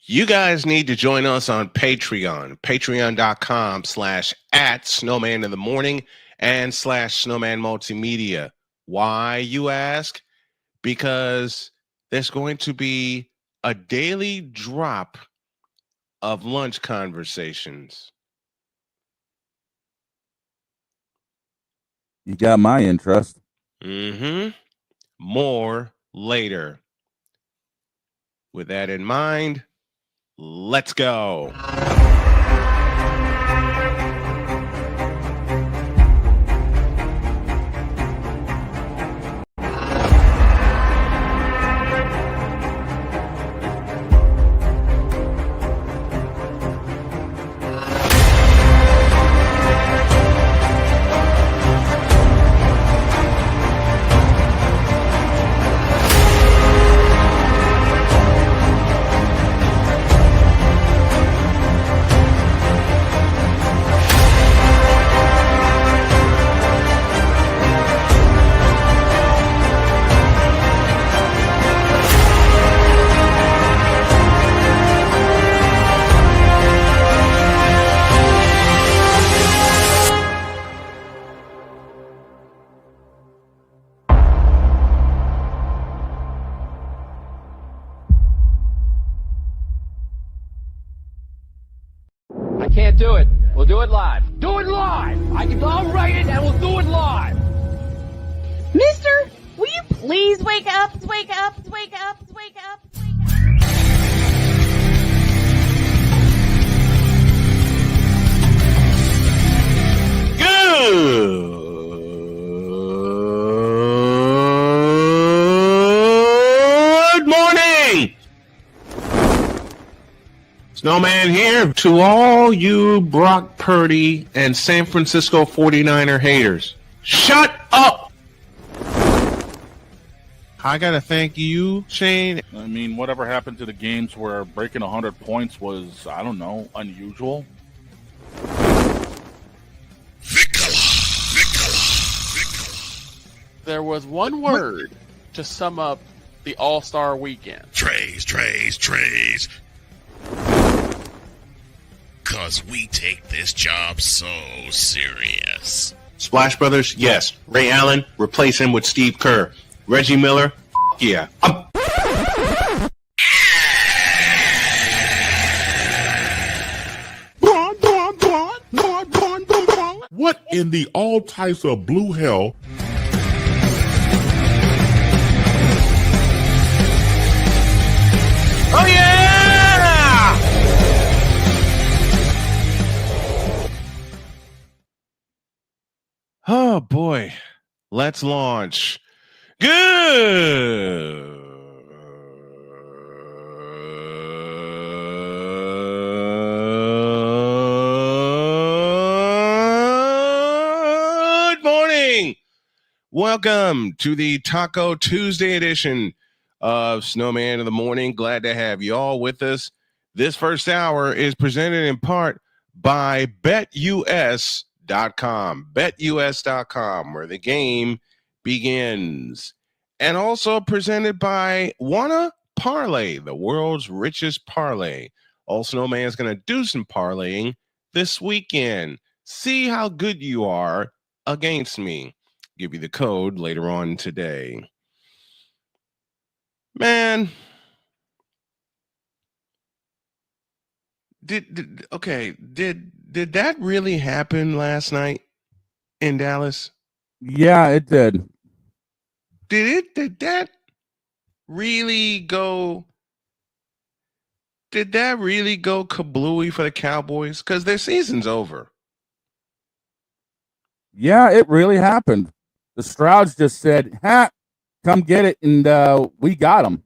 You guys need to join us on Patreon, patreon.com/@snowman in the morning and /snowman multimedia. Why, you ask? Because there's going to be a daily drop of lunch conversations. You got my interest. More later. With that in mind, let's go. Can't do it. We'll do it live. Do it live! I'll write it and we'll do it live! Mister, will you please wake up, wake up, wake up, wake up, wake up? Good morning! Snowman here to all you Brock Purdy and San Francisco 49er haters. Shut up! I gotta thank you, Shane. I mean, whatever happened to the games where breaking 100 points was, I don't know, unusual? There was one word to sum up the All-Star weekend. Trays. Cause we take this job so serious. Splash Brothers, yes. Ray Allen, replace him with Steve Kerr. Reggie Miller, yeah. What in the all types of blue hell? Oh yeah! Oh boy. Let's launch. Good morning. Welcome to the Taco Tuesday edition of Snowman in the Morning. Glad to have you all with us. This first hour is presented in part by BetUS.com. BetUS.com, where the game begins. And also presented by Wanna Parlay, the world's richest parlay. All Snowman's going to do some parlaying this weekend. See how good you are against me. Give you the code later on today. Man, did that really happen last night in Dallas? Yeah, it did. Did that really go kablooey for the Cowboys? Because their season's over. Yeah, it really happened. The Strouds just said, come get it, and we got them.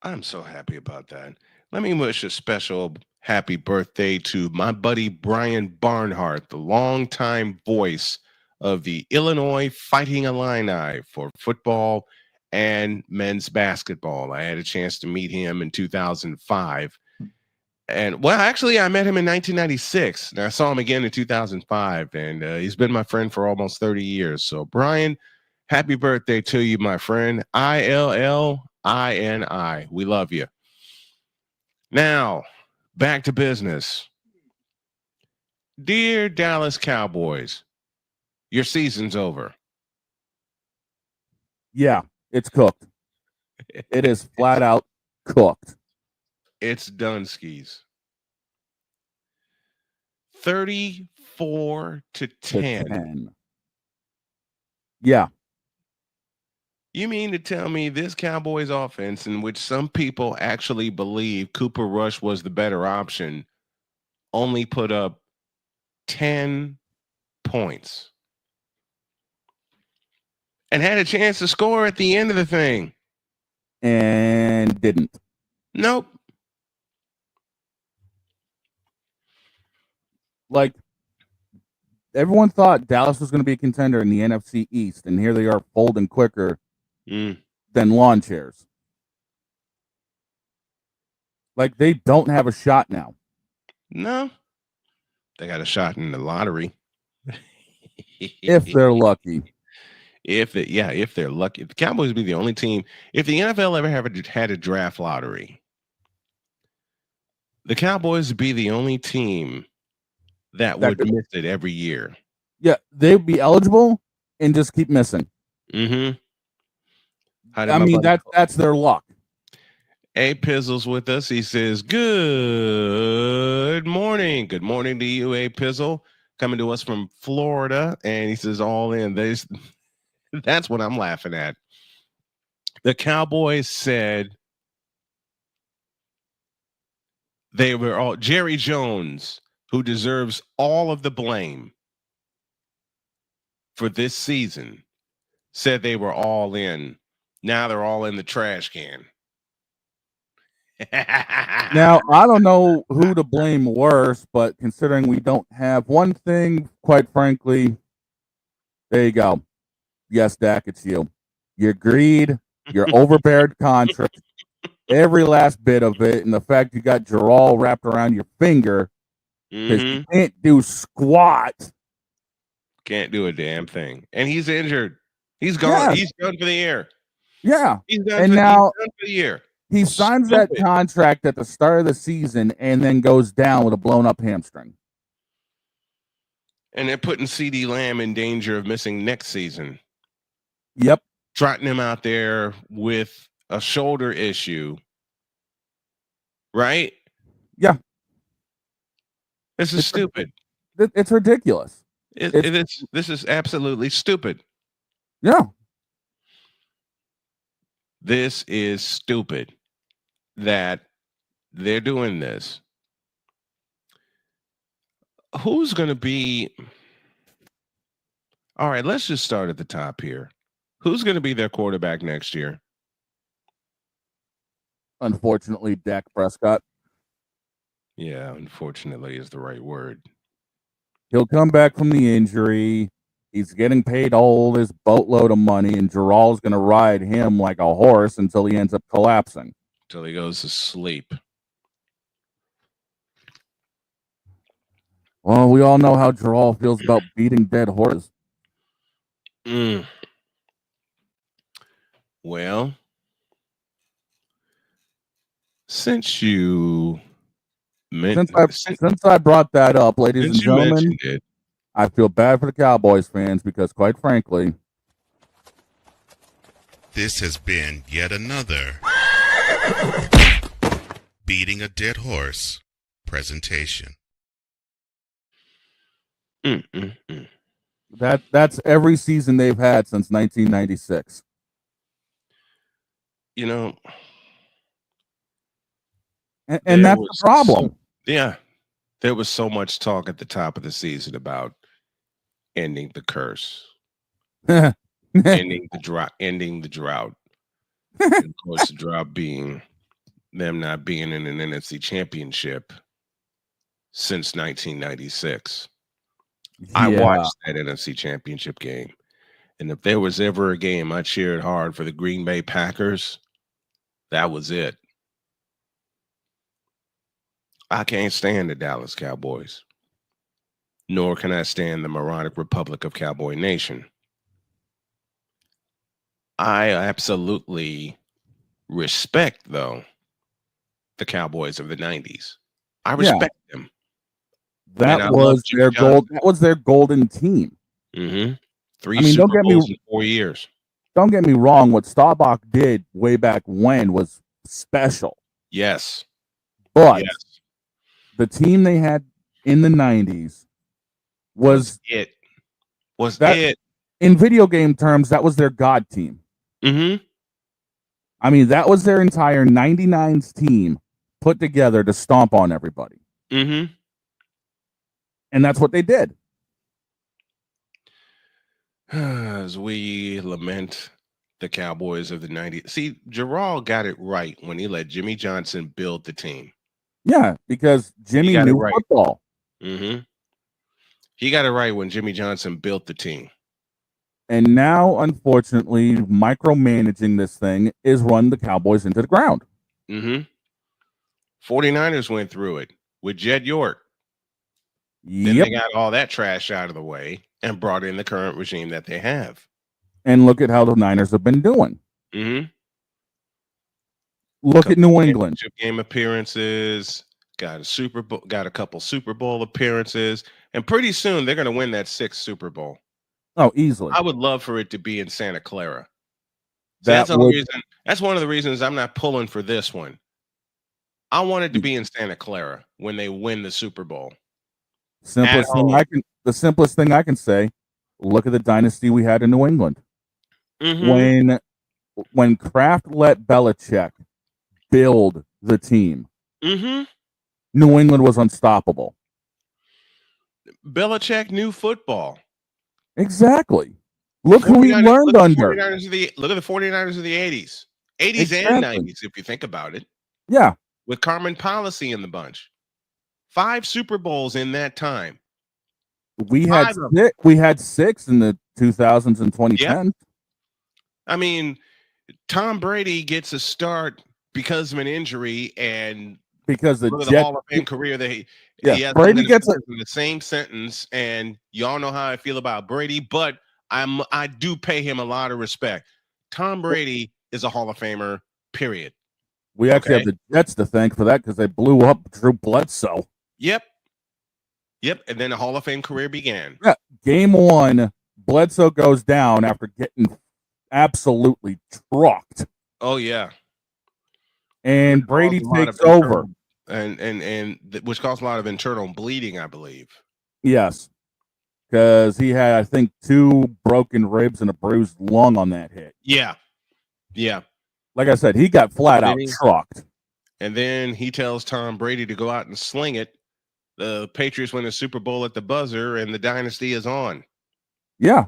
I'm so happy about that. Let me wish a special happy birthday to my buddy Brian Barnhart, the longtime voice of the Illinois Fighting Illini for football and men's basketball. I had a chance to meet him in 2005. And, well, actually, I met him in 1996. And I saw him again in 2005. And he's been my friend for almost 30 years. So, Brian, happy birthday to you, my friend. ILLINI. We love you. Now, back to business. Dear Dallas Cowboys, your season's over. Yeah, it's cooked. It is flat out cooked. It's done, skis. 34 to 10. Yeah. You mean to tell me this Cowboys offense, in which some people actually believe Cooper Rush was the better option, only put up 10 points and had a chance to score at the end of the thing? And didn't. Nope. Like, everyone thought Dallas was going to be a contender in the NFC East, and here they are folding quicker than lawn chairs. Like, they don't have a shot now. No. They got a shot in the lottery. If they're lucky. If they're lucky. If the Cowboys would be the only team. If the NFL ever had a draft lottery, the Cowboys would be the only team that would miss it every year. Yeah, they'd be eligible and just keep missing. Mm-hmm. I mean, that's their luck. A Pizzle's with us. He says, good morning. Good morning to you, A Pizzle. Coming to us from Florida. And he says, all in. That's what I'm laughing at. The Cowboys said they were all Jerry Jones, who deserves all of the blame for this season, said they were all in. Now they're all in the trash can. Now, I don't know who to blame worse, but considering we don't have one thing, quite frankly, there you go. Yes, Dak, it's you. Your greed, your overbeared contract, every last bit of it, and the fact you got Jarrell wrapped around your finger because you can't do squat. Can't do a damn thing. And he's injured. He's gone. Yeah. He's done for the year. Yeah. He's done, and he's now done for the year. He signs that contract at the start of the season and then goes down with a blown up hamstring. And they're putting CD Lamb in danger of missing next season. Yep. Trotting him out there with a shoulder issue. Right? Yeah. This is stupid. It's ridiculous. This is absolutely stupid. Yeah. This is stupid that they're doing this. Who's going to be? All right, let's just start at the top here. Who's going to be their quarterback next year? Unfortunately, Dak Prescott. Yeah, unfortunately is the right word. He'll come back from the injury. He's getting paid all this boatload of money, and Jarrell's going to ride him like a horse until he ends up collapsing. Until he goes to sleep. Well, we all know how Jarrell feels about beating dead horses. Well, since you since I brought that up, ladies and gentlemen, I feel bad for the Cowboys fans because, quite frankly, this has been yet another Beating a Dead Horse presentation. That's every season they've had since 1996. You know, and that's the problem. There was so much talk at the top of the season about ending the curse, ending the drought, and of course, the drought being them not being in an NFC championship since 1996. Yeah. I watched that NFC championship game, and if there was ever a game I cheered hard for the Green Bay Packers, that was it. I can't stand the Dallas Cowboys, nor can I stand the moronic Republic of Cowboy Nation. I absolutely respect, though, the Cowboys of the 90s. I respect them. That was their gold. That was their golden team. Mm-hmm. 3 Super Bowls in 4 years. Don't get me wrong. What Staubach did way back when was special. Yes. But the team they had in the 90s was it. In video game terms, that was their God team. Mm-hmm. I mean, that was their entire 99's team put together to stomp on everybody. Mm-hmm. And that's what they did. As we lament the Cowboys of the 90s. See, Gerald got it right when he let Jimmy Johnson build the team. Yeah, because Jimmy knew football. Mm-hmm. He got it right when Jimmy Johnson built the team. And now, unfortunately, micromanaging this thing is run the Cowboys into the ground. Mm-hmm. 49ers went through it with Jed York. Then they got all that trash out of the way and brought in the current regime that they have. And look at how the Niners have been doing. Mm-hmm. Look at New England. Game appearances, got a couple Super Bowl appearances, and pretty soon they're going to win that 6th Super Bowl. Oh, easily. I would love for it to be in Santa Clara. So that's one of the reasons I'm not pulling for this one. I want it to be in Santa Clara when they win the Super Bowl. The simplest thing I can say, look at the dynasty we had in New England. Mm-hmm. When Kraft let Belichick build the team, mm-hmm. New England was unstoppable. Belichick knew football. Exactly. Look who he learned under. Look at the 49ers of the 80s. 80s and 90s, if you think about it. Yeah. With Carmen Policy in the bunch. 5 Super Bowls in that time. We had 6 in the 2000s and 2010s. Yeah. I mean, Tom Brady gets a start because of an injury and because the Hall of Fame career that he has Brady gets in the same sentence, and y'all know how I feel about Brady, but I do pay him a lot of respect. Tom Brady is a Hall of Famer, period. We actually have the Jets to thank for that because they blew up Drew Bledsoe. Yep. And then the Hall of Fame career began. Yeah. Game 1, Bledsoe goes down after getting absolutely trucked. Oh yeah. And Brady takes over. And which caused a lot of internal bleeding, I believe. Yes. Because he had, I think, 2 broken ribs and a bruised lung on that hit. Yeah. Like I said, he got flat out trucked. And then he tells Tom Brady to go out and sling it. The Patriots win a Super Bowl at the buzzer, and the dynasty is on. Yeah.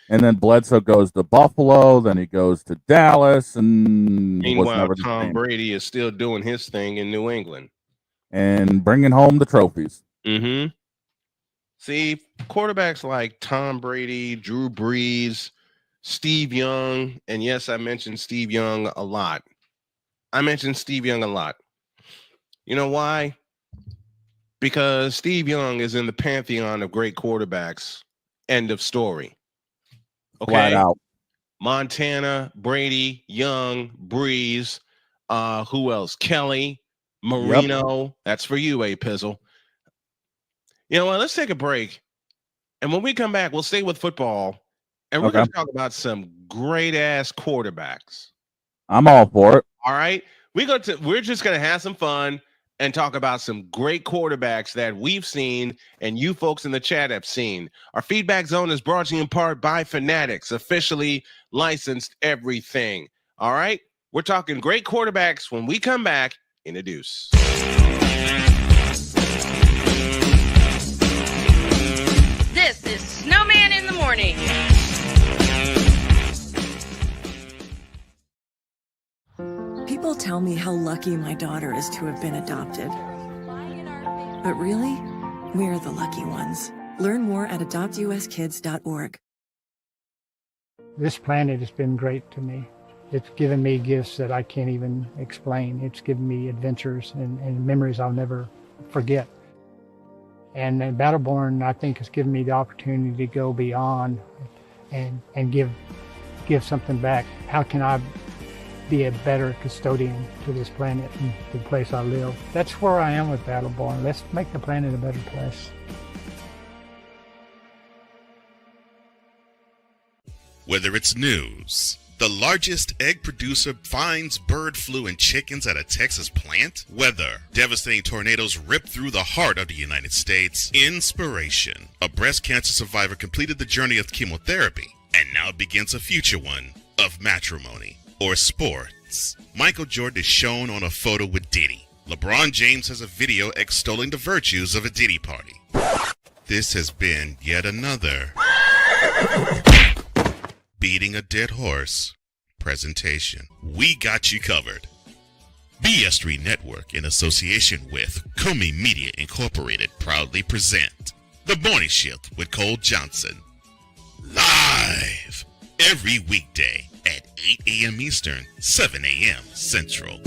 And then Bledsoe goes to Buffalo, then he goes to Dallas, and meanwhile, Tom Brady is still doing his thing in New England. And bringing home the trophies. Mm-hmm. See, quarterbacks like Tom Brady, Drew Brees, Steve Young, and yes, I mentioned Steve Young a lot. You know why? Because Steve Young is in the pantheon of great quarterbacks. End of story. Okay. Flat out. Montana, Brady, Young, Breeze, who else? Kelly, Marino. Yep. That's for you, Pizzle. You know what? Let's take a break. And when we come back, we'll stay with football. And we're going to talk about some great ass quarterbacks. I'm all for it. All right. We're just going to have some fun and talk about some great quarterbacks that we've seen and you folks in the chat have seen. Our feedback zone is brought to you in part by Fanatics, officially licensed everything. All right. We're talking great quarterbacks when we come back in a deuce. This is Snowman in the Morning. People tell me how lucky my daughter is to have been adopted. But really, we're the lucky ones. Learn more at adoptuskids.org. This planet has been great to me. It's given me gifts that I can't even explain. It's given me adventures and memories I'll never forget. And Battleborn, I think, has given me the opportunity to go beyond and give something back. How can I be a better custodian to this planet and the place I live. That's where I am with Battleborn. Let's make the planet a better place. Whether it's news, the largest egg producer finds bird flu in chickens at a Texas plant, weather, devastating tornadoes rip through the heart of the United States, inspiration, a breast cancer survivor completed the journey of chemotherapy and now begins a future one of matrimony or sports. Michael Jordan is shown on a photo with Diddy. LeBron James has a video extolling the virtues of a Diddy party. This has been yet another beating a dead horse presentation. We got you covered. BS3 Network, in association with Comey Media Incorporated, proudly present The Morning Shift with Cole Johnson. Live every weekday at 8 a.m. Eastern, 7 a.m. Central.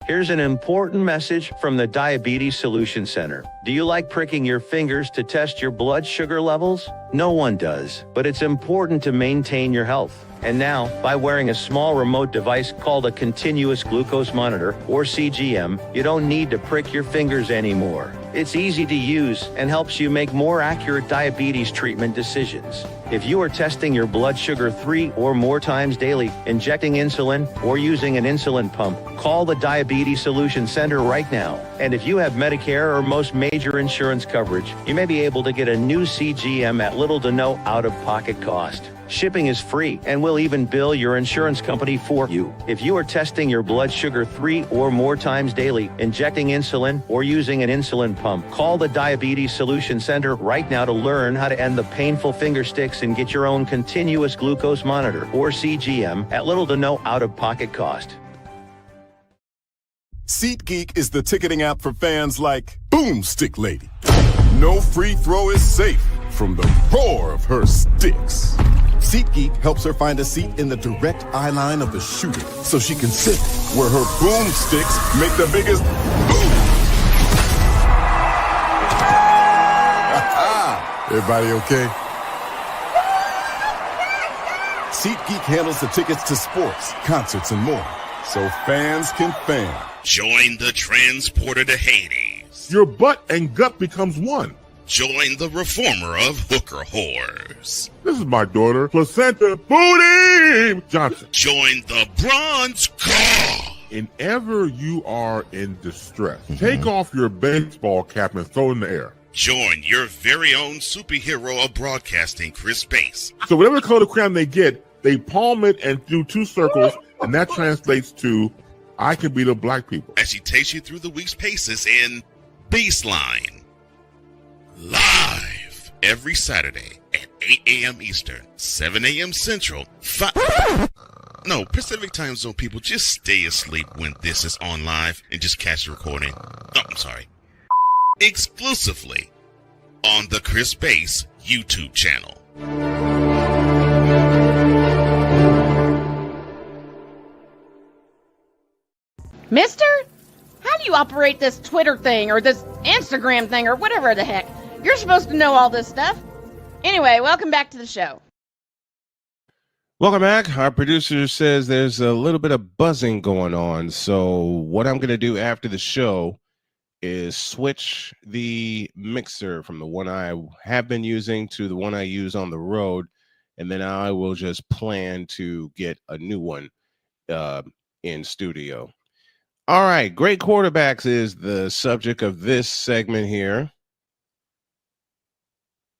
Here's an important message from the Diabetes Solution Center. Do you like pricking your fingers to test your blood sugar levels? No one does, but it's important to maintain your health. And now, by wearing a small remote device called a continuous glucose monitor, or CGM, you don't need to prick your fingers anymore. It's easy to use and helps you make more accurate diabetes treatment decisions. If you are testing your blood sugar 3 or more times daily, injecting insulin, or using an insulin pump, call the Diabetes Solution Center right now. And if you have Medicare or most major insurance coverage, you may be able to get a new CGM at little to no out-of-pocket cost. Shipping is free, and we'll even bill your insurance company for you. If you are testing your blood sugar 3 or more times daily, injecting insulin, or using an insulin pump, call the Diabetes Solution Center right now to learn how to end the painful finger sticks and get your own continuous glucose monitor, or CGM, at little to no out-of-pocket cost. SeatGeek is the ticketing app for fans like Boomstick Lady. No free throw is safe from the roar of her sticks. SeatGeek helps her find a seat in the direct eye line of the shooter so she can sit where her boomsticks make the biggest boom. Everybody okay? SeatGeek handles the tickets to sports, concerts, and more, so fans can fan. Join the transporter to Hades. Your butt and gut becomes one. Join the reformer of hooker whores. This is my daughter, Placenta Booty Johnson. Join the bronze car. Whenever you are in distress, take off your baseball cap and throw it in the air. Join your very own superhero of broadcasting, Chris Bass. So whatever color crayon they get, they palm it and do 2 circles, and that translates to, I can beat up black people. As she takes you through the week's paces in Baseline. Live every Saturday at 8 a.m. Eastern, 7 a.m. Central, No, Pacific Time Zone people, just stay asleep when this is on live and just catch the recording. Oh, I'm sorry. Exclusively on the Chris Bass YouTube channel. Mister, how do you operate this Twitter thing or this Instagram thing or whatever the heck? You're supposed to know all this stuff. Anyway, welcome back to the show. Welcome back. Our producer says there's a little bit of buzzing going on. So what I'm going to do after the show is switch the mixer from the one I have been using to the one I use on the road. And then I will just plan to get a new one in studio. All right. Great quarterbacks is the subject of this segment here.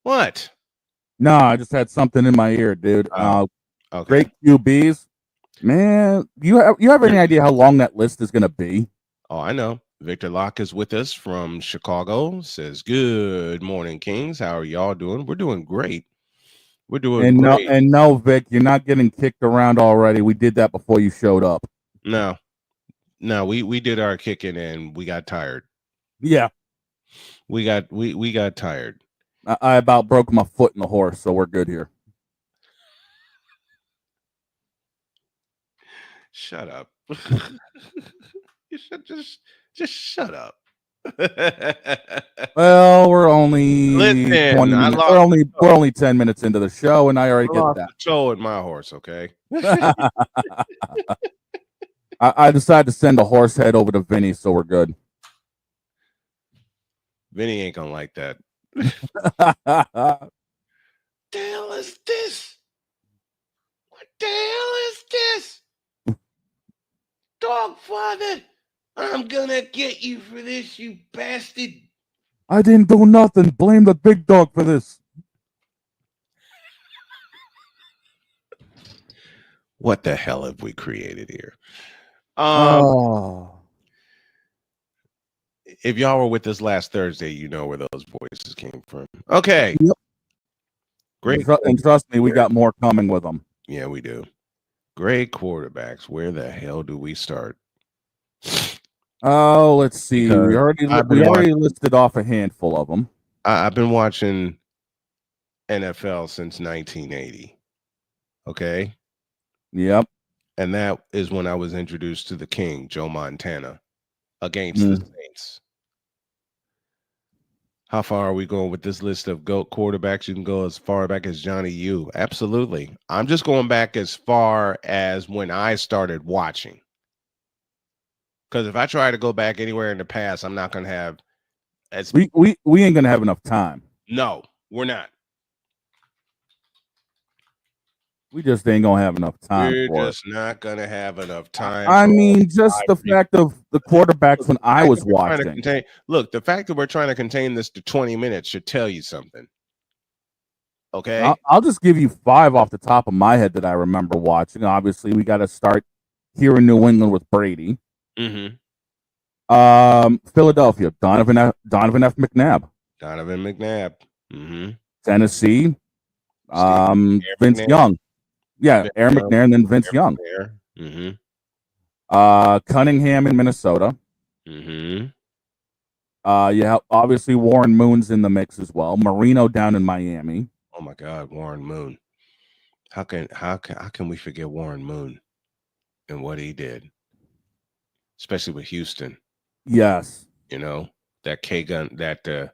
What? No, I just had something in my ear, dude. Okay. Great QBs. Man, you have any idea how long that list is going to be? Oh, I know. Victor Locke is with us from Chicago. Says, good morning, Kings. How are y'all doing? We're doing great. We're doing great. No, Vic, you're not getting kicked around already. We did that before you showed up. No, we did our kicking and we got tired. Yeah. We got tired. I about broke my foot in the horse, so we're good here. Shut up. You should just shut up. Well, we're only Listen, 20 I minutes. lost We're only 10 minutes into the show, and I already get lost that. the toe at my horse, okay? I decided to send a horse head over to Vinny, so we're good. Vinny ain't gonna like that. The hell is this? What the hell is this? Dog father, I'm gonna get you for this, you bastard. I didn't do nothing. Blame the big dog for this. What the hell have we created here? If y'all were with us last Thursday, you know where those voices came from. Okay. Yep. Great. And trust me, we got more coming with them. Yeah, we do. Great quarterbacks. Where the hell do we start? Oh, let's see. Because We already listed off a handful of them. I've been watching NFL since 1980. Okay. Yep. And that is when I was introduced to the King, Joe Montana, against the Saints. How far are we going with this list of GOAT quarterbacks? You can go as far back as Johnny U. Absolutely. I'm just going back as far as when I started watching. Because if I try to go back anywhere in the past, I'm not going to have as we ain't gonna have enough time. No, we're not. We just ain't gonna have enough time. We're for just not going to have enough time. I mean, just the fact of the quarterbacks when I was watching. Look, the fact that we're trying to contain this to 20 minutes should tell you something. Okay. I'll just give you 5 off the top of my head that I remember watching. Obviously, we got to start here in New England with Brady. Mm-hmm. Philadelphia, Donovan F. McNabb. Donovan McNabb. Mm-hmm. Tennessee, Vince Young. Yeah, Aaron McNair and then Vince Young. Mm-hmm. Cunningham in Minnesota. Mm-hmm. Yeah, obviously Warren Moon's in the mix as well. Marino down in Miami. Oh my God, Warren Moon. How can we forget Warren Moon and what he did, especially with Houston? Yes. You know, that K-gun, that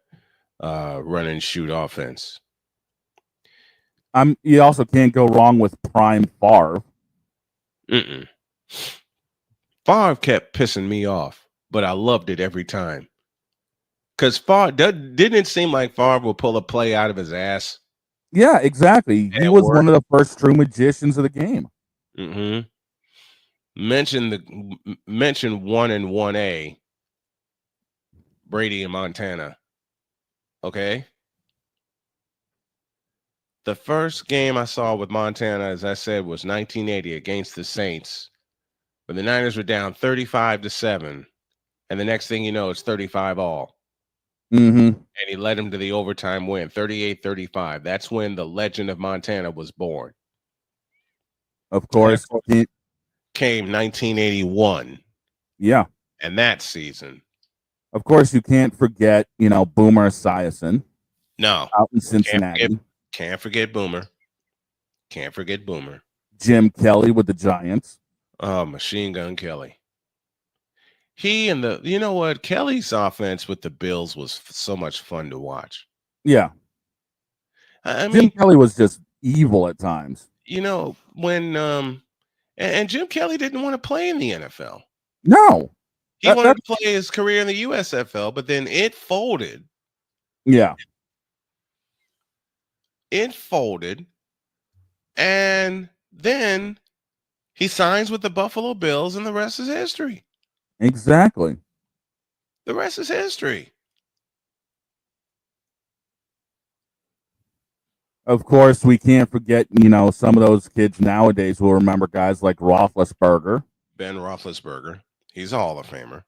run and shoot offense. You also can't go wrong with prime Favre. Favre kept pissing me off, but I loved it every time. Because Favre, didn't it seem like Favre would pull a play out of his ass? Yeah, exactly. He was one of the first true magicians of the game. Mm-hmm. Mention 1 and 1A, Brady and Montana. Okay. The first game I saw with Montana, as I said, was 1980 against the Saints, when the Niners were down 35-7, and the next thing you know, it's 35-all. Mm-hmm. And he led him to the overtime win, 38-35. That's when the legend of Montana was born. Of course. Came 1981. Yeah. And that season. Of course, you can't forget, Boomer Esiason. No. Out in Cincinnati. Can't forget Boomer. Can't forget Boomer. Jim Kelly with the Giants. Oh, Machine Gun Kelly. He and you know what? Kelly's offense with the Bills was so much fun to watch. Yeah. I mean, Jim Kelly was just evil at times. When and Jim Kelly didn't want to play in the NFL. No. He wanted to play his career in the USFL, but then it folded. Yeah. It folded. And then he signs with the Buffalo Bills, and the rest is history. Exactly. The rest is history. Of course, we can't forget, some of those kids nowadays will remember guys like Roethlisberger. Ben Roethlisberger. He's a Hall of Famer.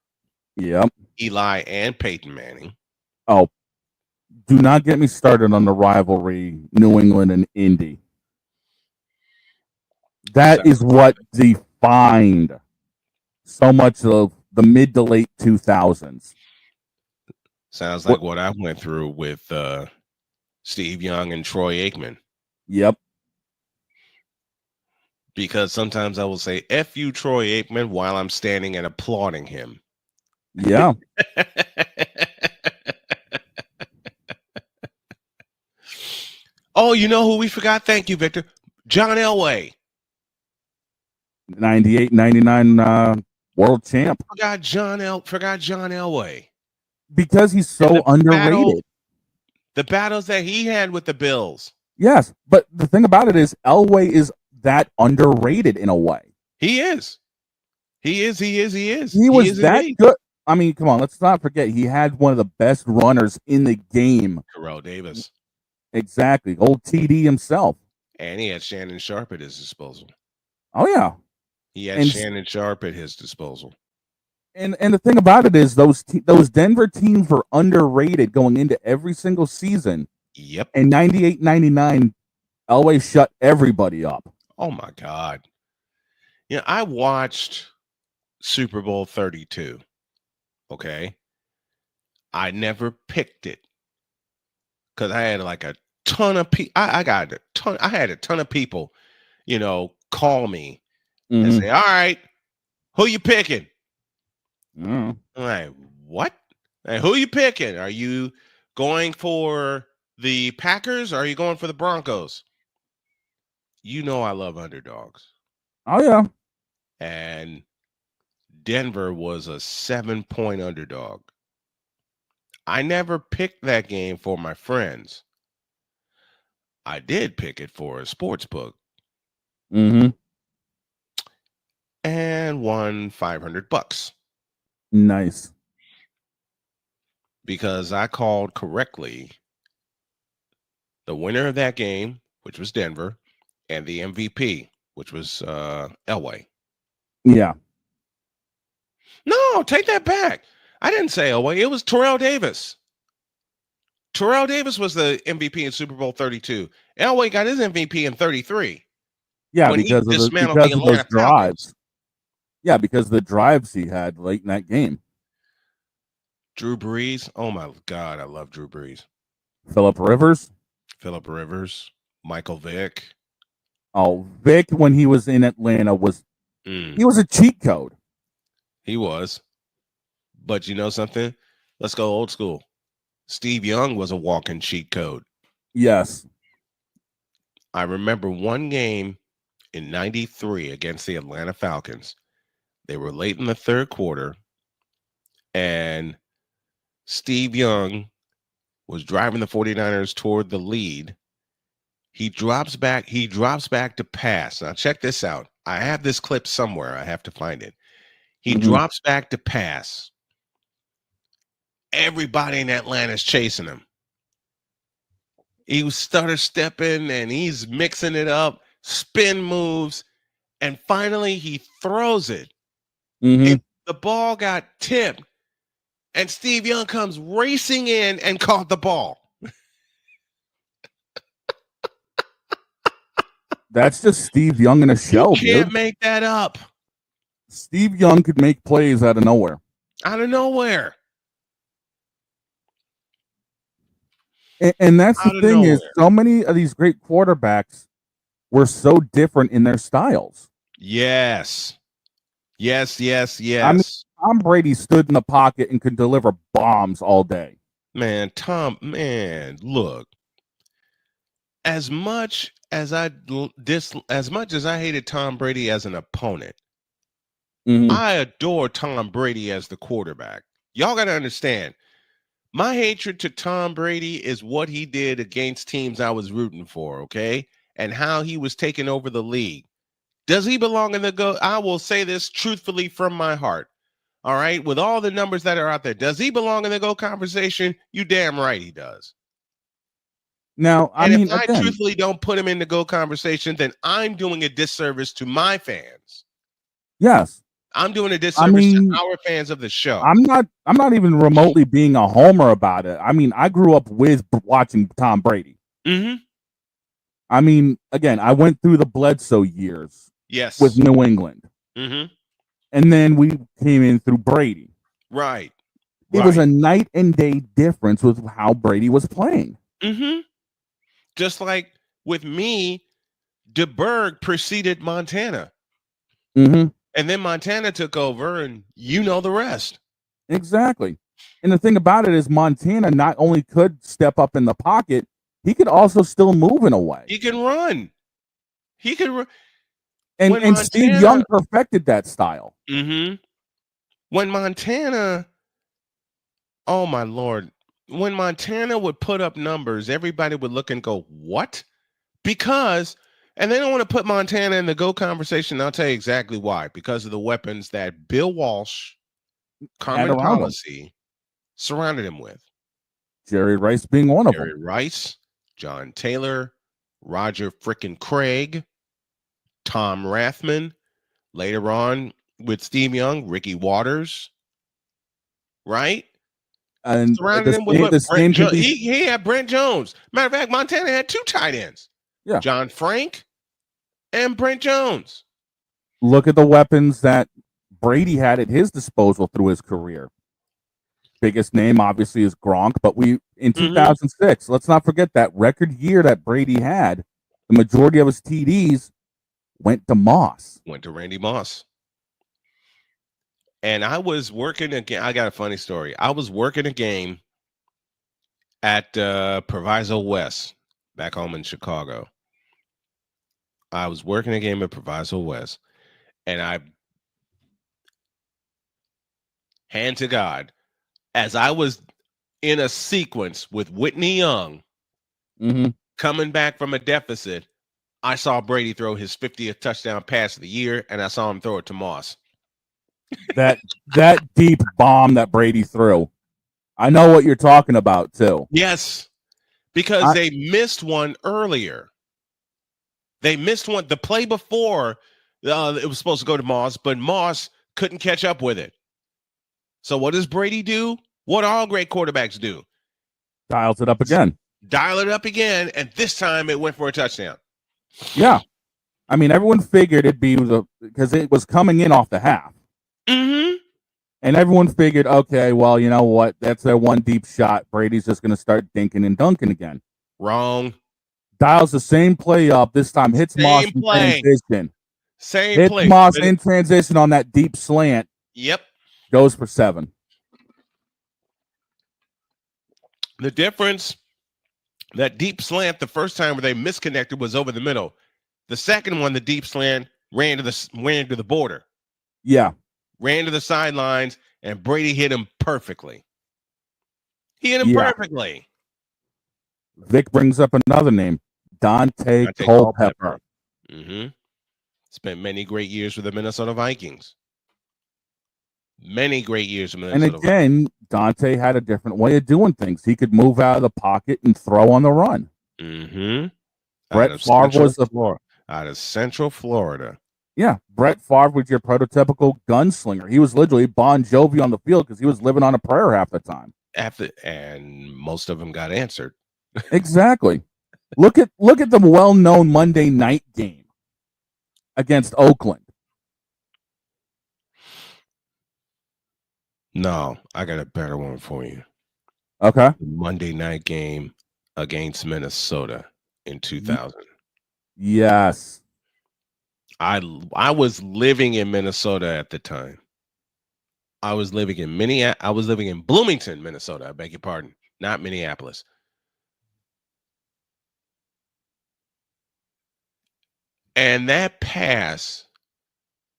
Yep. Eli and Peyton Manning. Oh, do not get me started on the rivalry, New England and Indy. That is what defined so much of the mid to late 2000s. Sounds like what I went through with Steve Young and Troy Aikman. Yep. Because sometimes I will say, F you, Troy Aikman, while I'm standing and applauding him. Yeah. Oh, you know who we forgot? Thank you, Victor. John Elway. 98, 99 world champ. Forgot John Elway. Because he's so underrated. The battles that he had with the Bills. Yes, but the thing about it is Elway is that underrated in a way. He is. He is. He was that good. I mean, come on, let's not forget he had one of the best runners in the game. Terrell Davis. Exactly. Old TD himself. And he had Shannon Sharp at his disposal. Oh, yeah. He had Shannon Sharp at his disposal. And the thing about it is those Denver teams were underrated going into every single season. Yep. And 98, 99, Elway shut everybody up. Oh, my God. Yeah, I watched Super Bowl 32. Okay. I never picked it because I had like a ton of people. I had a ton of people, call me and say, all right, who you picking? I'm like, what? Like, who you picking? Are you going for the Packers or are you going for the Broncos? You know I love underdogs. Oh, yeah. And Denver was a 7-point underdog. I never picked that game for my friends. I did pick it for a sports book. And won $500. Nice. Because I called correctly the winner of that game, which was Denver, and the MVP, which was Elway. Yeah. No, take that back. I didn't say Elway. It was Terrell Davis. Terrell Davis was the MVP in Super Bowl 32. Elway got his MVP in 33. Yeah, because of those drives. Yeah, because of the drives he had late in that game. Drew Brees. Oh, my God. I love Drew Brees. Phillip Rivers. Michael Vick. Oh, Vick, when he was in Atlanta, he was a cheat code. He was. But you know something? Let's go old school. Steve Young was a walking cheat code. Yes. I remember one game in 93 against the Atlanta Falcons. They were late in the third quarter, and Steve Young was driving the 49ers toward the lead. He drops back to pass. Now check this out. I have this clip somewhere. I have to find it. He drops back to pass. Everybody in Atlanta is chasing him. He started stepping and he's mixing it up, spin moves, and finally he throws it. The ball got tipped, and Steve Young comes racing in and caught the ball. That's just Steve Young in a shell, dude. You can't make that up. Steve Young could make plays out of nowhere. And that's the thing is so many of these great quarterbacks were so different in their styles. Yes. I mean, Tom Brady stood in the pocket and could deliver bombs all day. Man, look. As much as I hated Tom Brady as an opponent, I adore Tom Brady as the quarterback. Y'all got to understand. My hatred to Tom Brady is what he did against teams I was rooting for, okay? And how he was taking over the league. Does he belong in the GOAT? I will say this truthfully from my heart. All right? With all the numbers that are out there, does he belong in the GOAT conversation? You damn right he does. Now, if I truthfully don't put him in the GOAT conversation, then I'm doing a disservice to my fans. Yes. I'm doing a disservice to our fans of the show. I'm not even remotely being a homer about it. I mean, I grew up with watching Tom Brady. I mean, again, I went through the Bledsoe years. Yes. With New England. And then we came in through Brady. Right. It was a night and day difference with how Brady was playing. Just like with me, DeBerg preceded Montana. And then Montana took over, and you know the rest. Exactly. And the thing about it is Montana not only could step up in the pocket, he could also still move in a way. He can run. He can run. And Steve Young perfected that style. Mm-hmm. When Montana, oh my Lord, when Montana would put up numbers, everybody would look and go, what? Because, and they don't want to put Montana in the GOAT conversation. I'll tell you exactly why. Because of the weapons that Bill Walsh, Carmen Policy surrounded him with. Jerry Rice being one of them. Jerry Rice, John Taylor, Roger frickin' Craig, Tom Rathman, later on with Steve Young, Ricky Waters, right? And surrounded him with he had Brent Jones. Matter of fact, Montana had 2 tight ends. Yeah. John Frank and Brent Jones. Look at the weapons that Brady had at his disposal through his career. Biggest name obviously is Gronk, but in 2006, let's not forget that record year that Brady had, the majority of his TDs went to Moss. Went to Randy Moss. And I was working again. I got a funny story. I was working a game at Proviso West back home in Chicago. I was working a game at Proviso West, and I, hand to God, as I was in a sequence with Whitney Young coming back from a deficit, I saw Brady throw his 50th touchdown pass of the year, and I saw him throw it to Moss. That deep bomb that Brady threw. I know what you're talking about, too. Yes, because they missed one earlier. They missed one the play before. It was supposed to go to Moss, but Moss couldn't catch up with it. So what does Brady do? What all great quarterbacks do? Dials it up again. Dial it up again, and this time it went for a touchdown. Yeah. I mean, everyone figured it'd be because it was coming in off the half. Mm-hmm. And everyone figured, okay, well, you know what? That's their one deep shot. Brady's just going to start dinking and dunking again. Wrong. Dials the same play up. This time hits Moss in transition. Same play. Hits Moss in transition on that deep slant. Yep. Goes for 7. The difference, that deep slant the first time where they misconnected was over the middle. The second one, the deep slant, ran to the border. Yeah. Ran to the sidelines, and Brady hit him perfectly. He hit him perfectly. Vic brings up another name, Dante Culpepper. Mm-hmm. Spent many great years with the Minnesota Vikings. Many great years with Minnesota Vikings. And again, Dante had a different way of doing things. He could move out of the pocket and throw on the run. Mm-hmm. Brett Favre was out of Central Florida. Yeah, Brett Favre was your prototypical gunslinger. He was literally Bon Jovi on the field because he was living on a prayer half the time. And most of them got answered. Exactly. Look at the well-known Monday night game against Oakland. No, I got a better one for you. Okay. The Monday night game against Minnesota in 2000. Yes. I was living in Minnesota at the time. I was living in Bloomington, Minnesota. I beg your pardon, not Minneapolis. And that pass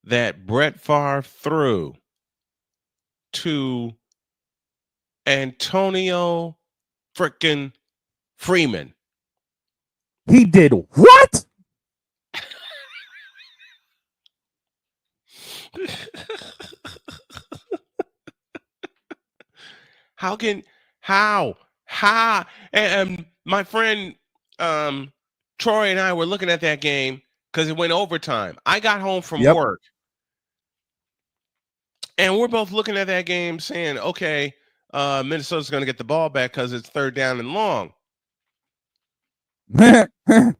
that Brett Favre threw to Antonio frickin' Freeman. He did what? How and my friend Troy and I were looking at that game because it went overtime. I got home from work and we're both looking at that game saying, okay, Minnesota's going to get the ball back because it's 3rd down and long. And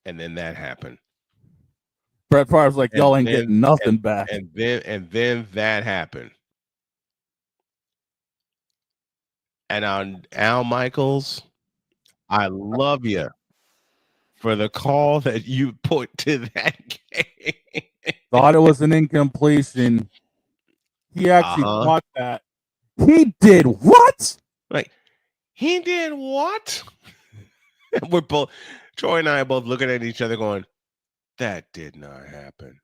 then that happened. Brett Favre's like, y'all ain't getting nothing back. And then that happened. And on Al Michaels, I love you for the call that you put to that game. Thought it was an incompletion. He actually caught that. He did what? Like, he did what? We're both, Troy and I are both looking at each other going, that did not happen.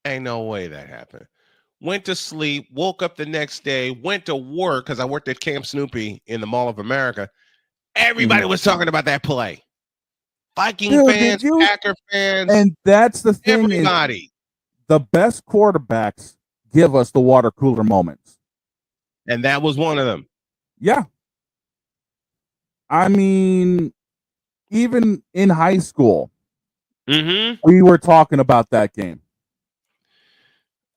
Ain't no way that happened. Went to sleep, woke up the next day, went to work because I worked at Camp Snoopy in the Mall of America. Everybody was talking about that play. Viking fans, Packer fans. And that's the thing. Everybody. The best quarterbacks give us the water cooler moments. And that was one of them. Yeah. I mean, even in high school, we were talking about that game.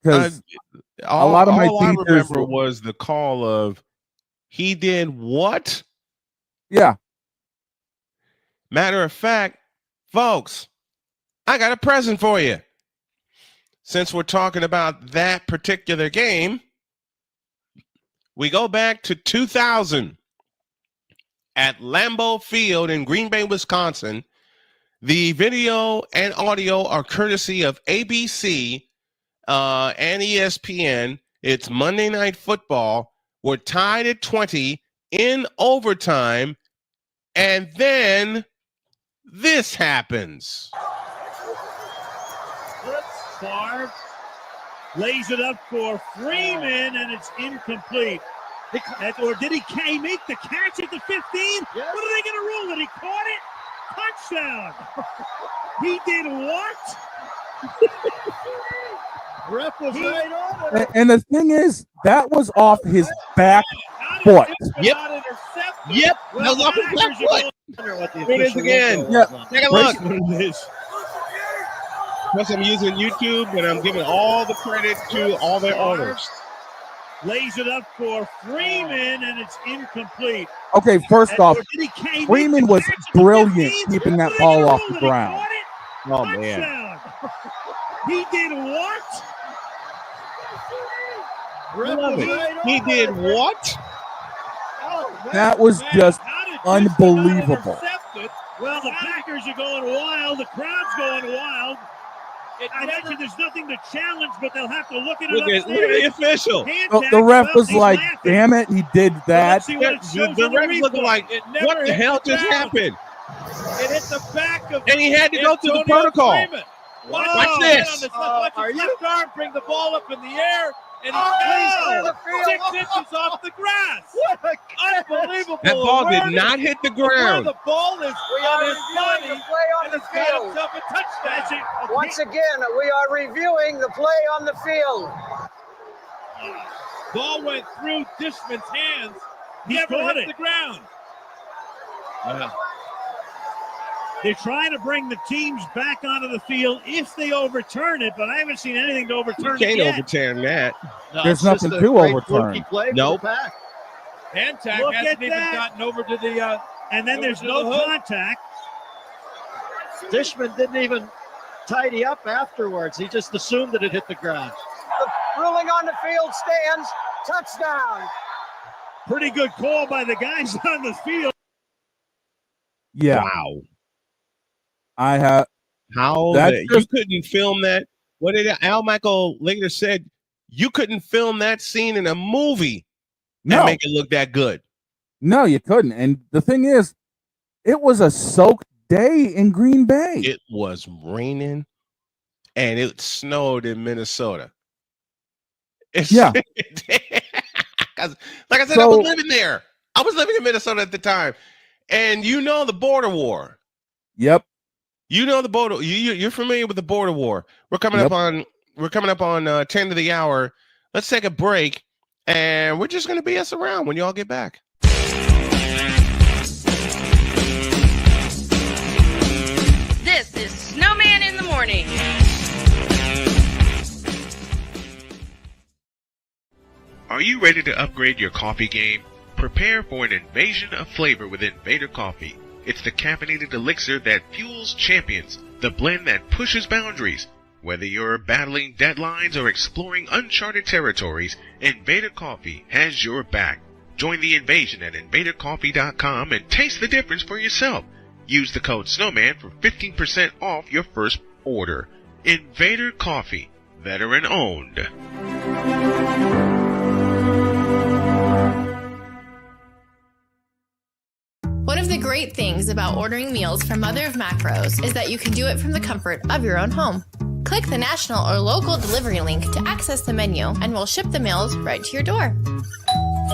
Because a lot of my all I teachers remember was the call of, he did what? Yeah. Matter of fact, folks, I got a present for you. Since we're talking about that particular game, we go back to 2000 at Lambeau Field in Green Bay, Wisconsin. The video and audio are courtesy of ABC and ESPN. It's Monday Night Football. We're tied at 20 in overtime, and then this happens. Favre lays it up for Freeman, and it's incomplete. Or did he make the catch at the 15? Yes. What are they going to rule? That he caught it? Touchdown. He did what? Ref was right on it. And the thing is, that was off his back foot. Yep. That was off his back foot. Here it is again. Yeah. Take a look. Plus, I'm using YouTube, but I'm giving all the credit to all their owners. Lays it up for Freeman, and it's incomplete. Okay, first off, Freeman was brilliant keeping that ball off the ground. Oh, man. He did what? He did what? That was just unbelievable. Well, the Packers are going wild. The crowd's going wild. I mentioned there's nothing to challenge, but they'll have to look at it. Look at the official. The ref was like, damn it, he did that. The ref was looking like, what the hell just happened? It hit the back of and he had to go through the protocol. Watch this. Are you left arm bring the ball up in the air, and he 6 inches off the grass. Unbelievable. That ball did not hit the ground. The ball is on his body, and it's got himself a touchdown. Once again, we are reviewing the play on the field. Ball went through Disman's hands. He never hit the ground. They're trying to bring the teams back onto the field if they overturn it, but I haven't seen anything to overturn it yet. You can't overturn that. No, there's nothing to overturn. Nope. Hantak hasn't even gotten over to the and then there's no contact. Dishman didn't even tidy up afterwards. He just assumed that it hit the ground. The ruling on the field stands. Touchdown. Pretty good call by the guys on the field. Yeah. Wow. I have. How you couldn't film that? What did Al Michael later said? You couldn't film that scene in a movie and make it look that good. No, you couldn't. And the thing is, it was a soaked day in Green Bay. It was raining and it snowed in Minnesota. Yeah. Like I said, I was living there. I was living in Minnesota at the time. And you know the border war. Yep. You know the border. You're familiar with the border war. We're coming up on 10 to the hour. Let's take a break, and we're just gonna BS around when y'all get back. This is Snowman in the Morning. Are you ready to upgrade your coffee game? Prepare for an invasion of flavor with Invader Coffee. It's the caffeinated elixir that fuels champions, the blend that pushes boundaries. Whether you're battling deadlines or exploring uncharted territories, Invader Coffee has your back. Join the invasion at invadercoffee.com and taste the difference for yourself. Use the code SNOWMAN for 15% off your first order. Invader Coffee, veteran owned. One of the great great things about ordering meals from Mother of Macros is that you can do it from the comfort of your own home. Click the national or local delivery link to access the menu, and we'll ship the meals right to your door.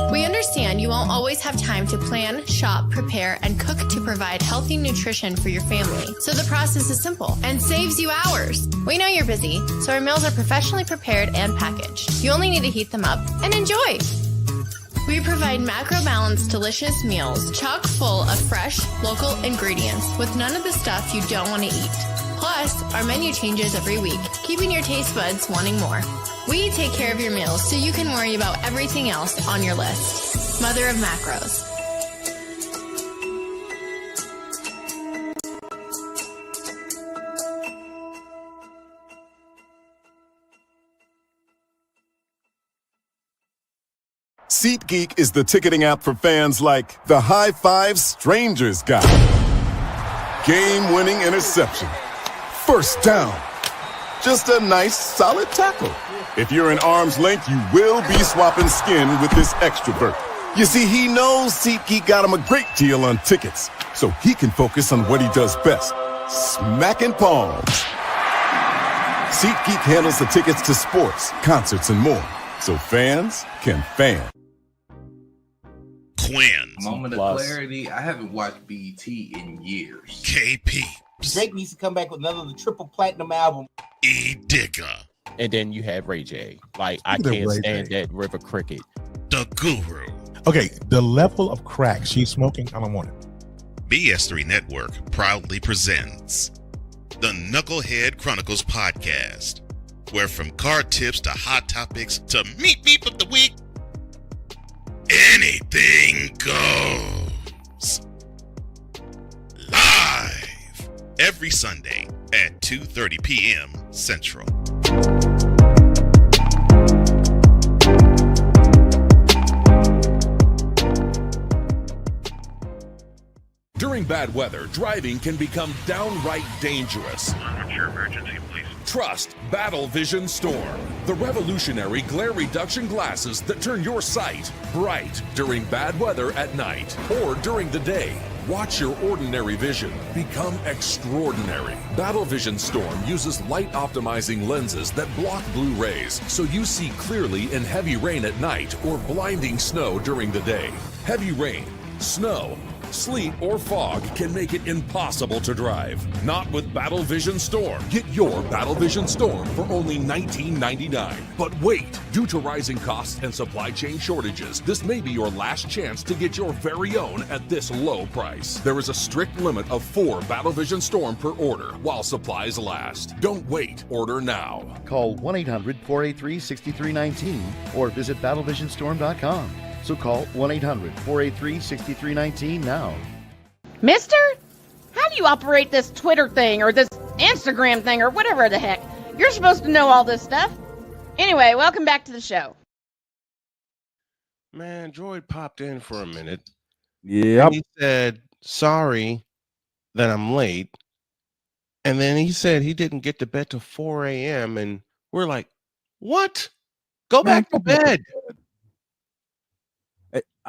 We understand you won't always have time to plan, shop, prepare, and cook to provide healthy nutrition for your family, so the process is simple and saves you hours. We know you're busy, so our meals are professionally prepared and packaged. You only need to heat them up and enjoy. We provide macro-balanced, delicious meals chock full of fresh, local ingredients with none of the stuff you don't want to eat. Plus, our menu changes every week, keeping your taste buds wanting more. We take care of your meals so you can worry about everything else on your list. Mother of Macros. SeatGeek is the ticketing app for fans like the high five strangers got. Game-winning interception. First down. Just a nice, solid tackle. If you're in arm's length, you will be swapping skin with this extrovert. You see, he knows SeatGeek got him a great deal on tickets, so he can focus on what he does best, smacking palms. SeatGeek handles the tickets to sports, concerts, and more, so fans can fan. Quinn. Moment of clarity. I haven't watched BET in years. KP. Drake needs to come back with another triple platinum album. E Digger. And then you have Ray J. Like, I can't stand that River Cricket. The Guru. Okay, the level of crack she's smoking, I don't want it. BS3 Network proudly presents the Knucklehead Chronicles podcast, where from card tips to hot topics to meep of the week, anything goes. Live every Sunday at 2:30 p.m. Central. During bad weather, driving can become downright dangerous. What's your emergency, please? Trust Battle Vision Storm, the revolutionary glare reduction glasses that turn your sight bright during bad weather at night or during the day. Watch your ordinary vision become extraordinary. Battle Vision Storm uses light optimizing lenses that block blue rays, so you see clearly in heavy rain at night or blinding snow during the day. Heavy rain, snow, sleet, or fog can make it impossible to drive. Not with Battle Vision Storm. Get your Battle Vision Storm for only $19.99. But wait, due to rising costs and supply chain shortages, this may be your last chance to get your very own at this low price. There is a strict limit of 4 Battle Vision Storm per order while supplies last. Don't wait, order now. Call 1-800-483-6319 or visit battlevisionstorm.com. So call 1-800-483-6319 now. Mister, how do you operate this Twitter thing or this Instagram thing or whatever the heck? You're supposed to know all this stuff. Anyway, welcome back to the show. Man, Droid popped in for a minute. Yeah. He said, sorry that I'm late. And then he said he didn't get to bed till 4 a.m. And we're like, what? Go back to bed.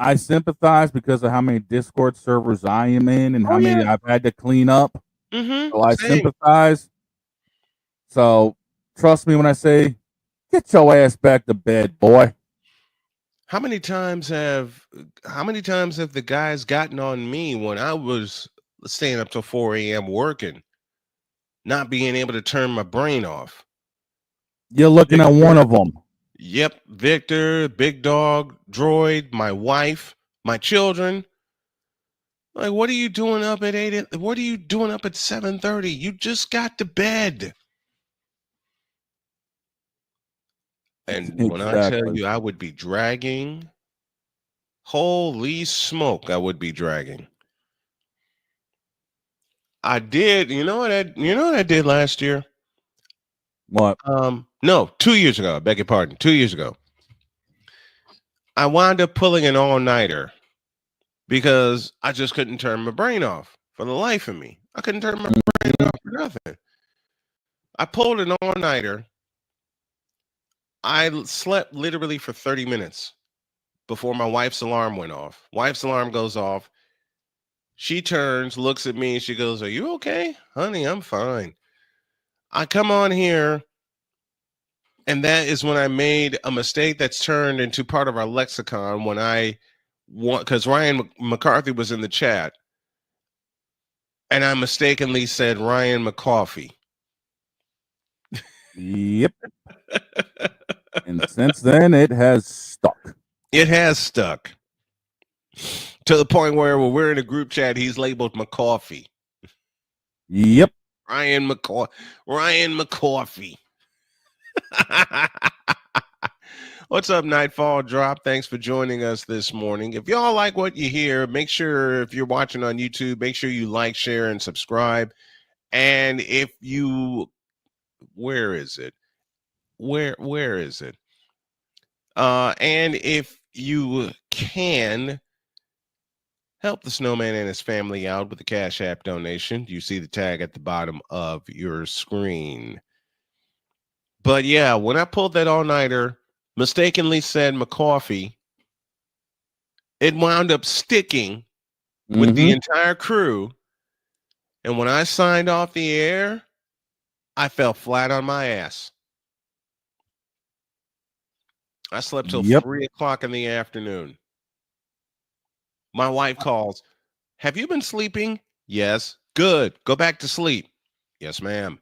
I sympathize because of how many Discord servers I am in and how many I've had to clean up. So I sympathize. So trust me when I say, get your ass back to bed, boy. How many times have the guys gotten on me when I was staying up till 4 a.m. working, not being able to turn my brain off? You're looking at one of them. Yep, Victor, Big Dog, Droid, my wife, my children. Like, what are you doing up at 8? What are you doing up at 7:30? You just got to bed. And when I tell you I would be dragging, holy smoke, I would be dragging. I did, you know what I did last year? What? No, 2 years ago. I beg your pardon. 2 years ago. I wound up pulling an all-nighter because I just couldn't turn my brain off for the life of me. I couldn't turn my brain off for nothing. I pulled an all-nighter. I slept literally for 30 minutes before my wife's alarm went off. Wife's alarm goes off. She turns, looks at me, and she goes, "Are you okay? Honey, I'm fine." I come on here, and that is when I made a mistake that's turned into part of our lexicon when I want, because Ryan McCarthy was in the chat, and I mistakenly said Ryan McCoffey. Yep. And since then, it has stuck. It has stuck to the point where when we're in a group chat, he's labeled McCoffey. Yep. Ryan McCoffey. What's up, Nightfall Drop? Thanks for joining us this morning. If y'all like what you hear, make sure, if you're watching on YouTube, make sure you like, share, and subscribe. And if you, where is it? Where is it? And if you can help the snowman and his family out with a Cash App donation, you see the tag at the bottom of your screen. But yeah, when I pulled that all-nighter, mistakenly said McCoffey, it wound up sticking with the entire crew. And when I signed off the air, I fell flat on my ass. I slept till 3 o'clock in the afternoon. My wife calls. "Have you been sleeping?" "Yes." "Good. Go back to sleep." "Yes, ma'am."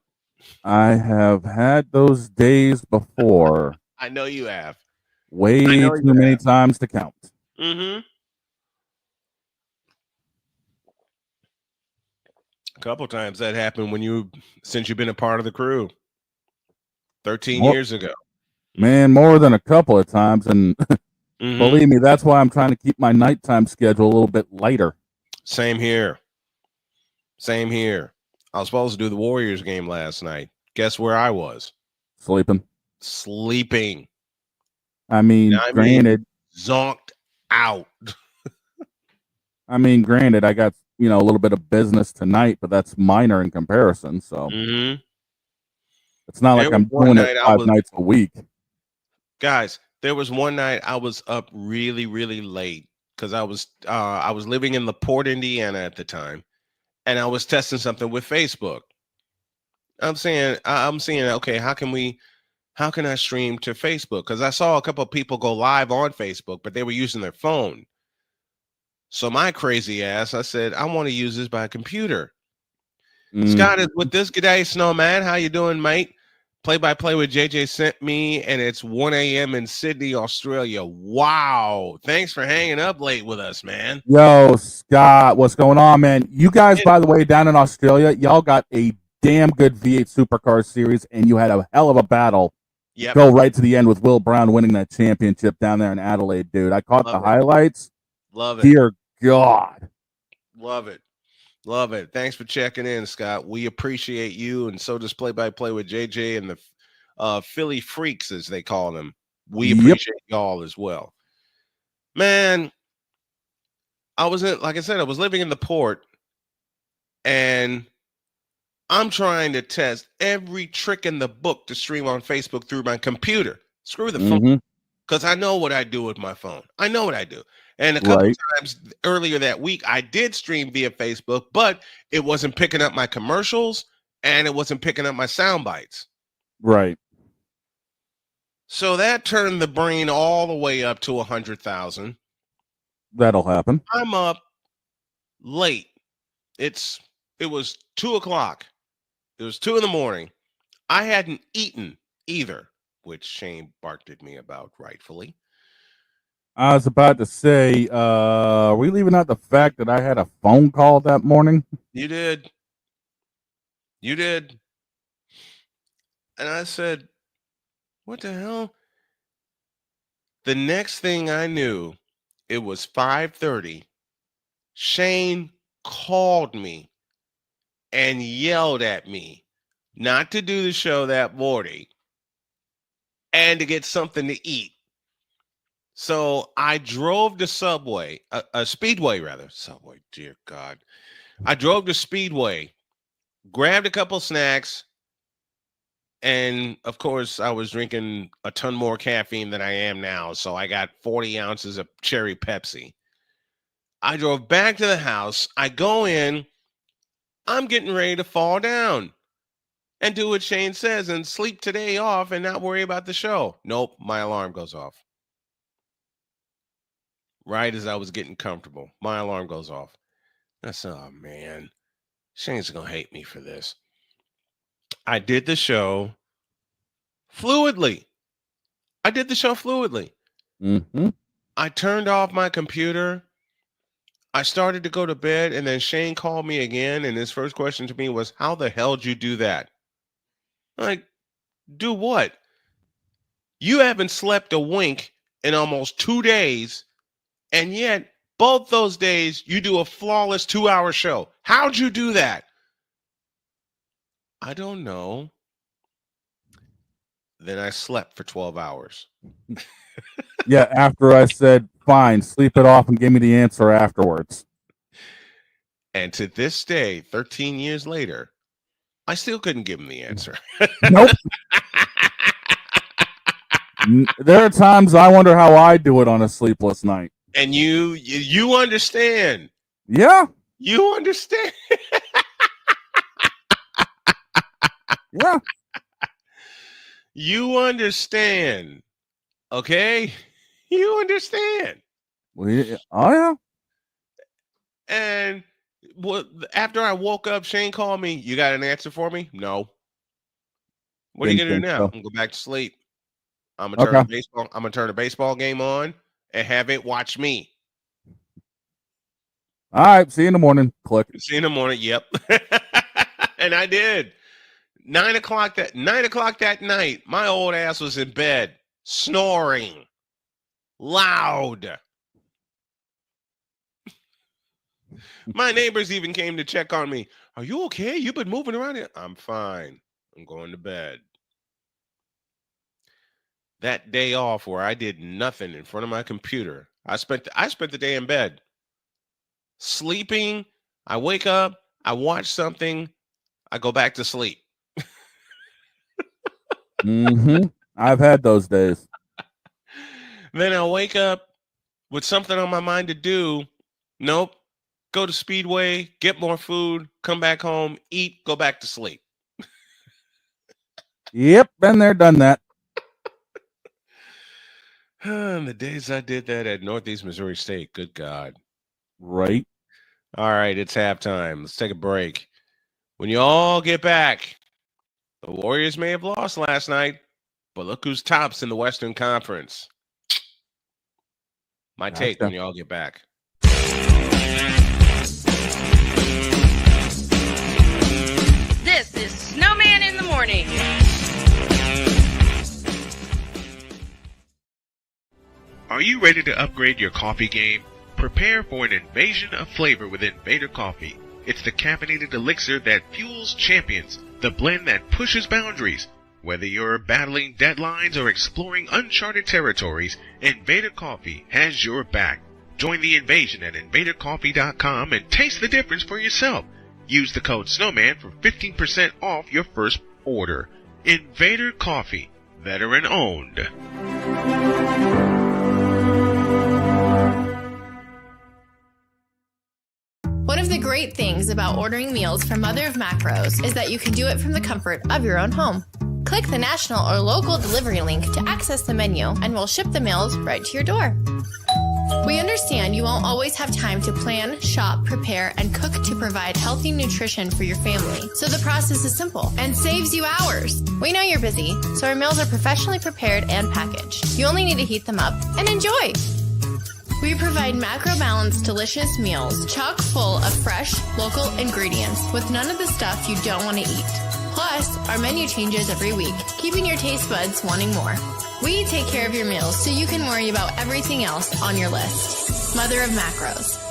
I have had those days before. I know you have. Way too many times to count. Mm-hmm. A couple times that happened since you've been a part of the crew. 13 years ago. Man, more than a couple of times. And believe me, that's why I'm trying to keep my nighttime schedule a little bit lighter. Same here. Same here. I was supposed to do the Warriors game last night. Guess where I was? Sleeping. I mean, granted. Zonked out. I mean, granted, I got, a little bit of business tonight, but that's minor in comparison. So it's not like I'm doing it 5 nights a week. Guys, there was one night I was up really, really late because I was living in LaPorte, Indiana at the time, and I was testing something with Facebook. I'm saying, okay, how can I stream to Facebook? Because I saw a couple of people go live on Facebook, but they were using their phone. So my crazy ass, I said, I want to use this by computer. Scott is with this. G'day, Snowman. How you doing, mate? Play-by-play with JJ sent me, and it's 1 a.m. in Sydney, Australia. Wow. Thanks for hanging up late with us, man. Yo, Scott, what's going on, man? You guys, by the way, down in Australia, y'all got a damn good V8 Supercar series, and you had a hell of a battle. Go right to the end with Will Brown winning that championship down there in Adelaide, dude. I caught the highlights. Love it. Dear God. Love it. Love it. Thanks for checking in, Scott. We appreciate you, and so does Play-by-Play with JJ and the Philly Freaks, as they call them. We appreciate y'all as well. Man, like I said, I was living in the port, and I'm trying to test every trick in the book to stream on Facebook through my computer. Screw the phone, because I know what I do with my phone. I know what I do. And a couple times earlier that week, I did stream via Facebook, but it wasn't picking up my commercials and it wasn't picking up my sound bites. Right. So that turned the brain all the way up to 100,000. That'll happen. I'm up late. It was 2 o'clock. It was 2 a.m. I hadn't eaten either, which Shane barked at me about rightfully. I was about to say, are we leaving out the fact that I had a phone call that morning? You did. You did. And I said, what the hell? The next thing I knew, it was 5:30. Shane called me and yelled at me not to do the show that morning and to get something to eat. So I drove to Speedway, dear God. I drove to Speedway, grabbed a couple snacks, and of course I was drinking a ton more caffeine than I am now. So I got 40 ounces of cherry Pepsi. I drove back to the house. I go in. I'm getting ready to fall down and do what Shane says and sleep today off and not worry about the show. Nope, my alarm goes off. Right as I was getting comfortable, my alarm goes off. I said, oh, man, Shane's going to hate me for this. I did the show fluidly. Mm-hmm. I turned off my computer. I started to go to bed, and then Shane called me again, and his first question to me was, how the hell did you do that? I'm like, do what? You haven't slept a wink in almost 2 days, and yet both those days you do a flawless 2-hour show. How'd you do that? I don't know. Then I slept for 12 hours. Yeah, after I said, fine, sleep it off and give me the answer afterwards. And to this day, 13 years later, I still couldn't give him the answer. Nope. There are times I wonder how I do it on a sleepless night. And you understand. Yeah. You understand. Yeah. You understand. Okay? You understand. Oh, yeah. And after I woke up, Shane called me. You got an answer for me? No. What are you gonna do now? I'm gonna go back to sleep. I'm gonna turn the baseball game on and have it watch me. All right. See you in the morning. Click. See you in the morning. Yep. And I did. 9 o'clock that night, my old ass was in bed, snoring loud. My neighbors even came to check on me. Are you okay? You've been moving around here. I'm fine. I'm going to bed. That day off where I did nothing in front of my computer, I spent the day in bed, sleeping. I wake up, I watch something, I go back to sleep. Mm-hmm. I've had those days. Then I wake up with something on my mind to do. Nope. Go to Speedway, get more food, come back home, eat, go back to sleep. Yep, been there, done that. The days I did that at Northeast Missouri State, good God. Right. All right, it's halftime. Let's take a break. When you all get back, the Warriors may have lost last night, but look who's tops in the Western Conference. My take when you all get back. This is Snowman in the Morning. Are you ready to upgrade your coffee game? Prepare for an invasion of flavor with Invader Coffee. It's the caffeinated elixir that fuels champions, the blend that pushes boundaries. Whether you're battling deadlines or exploring uncharted territories, Invader Coffee has your back. Join the invasion at invadercoffee.com and taste the difference for yourself. Use the code SNOWMAN for 15% off your first order. Invader Coffee, veteran owned. One of the great things about ordering meals from Mother of Macros is that you can do it from the comfort of your own home. Click the national or local delivery link to access the menu, and we'll ship the meals right to your door. We understand you won't always have time to plan, shop, prepare, and cook to provide healthy nutrition for your family, so the process is simple and saves you hours. We know you're busy, so our meals are professionally prepared and packaged. You only need to heat them up and enjoy. We provide macro-balanced, delicious meals chock full of fresh, local ingredients with none of the stuff you don't want to eat. Plus, our menu changes every week, keeping your taste buds wanting more. We take care of your meals so you can worry about everything else on your list. Mother of Macros.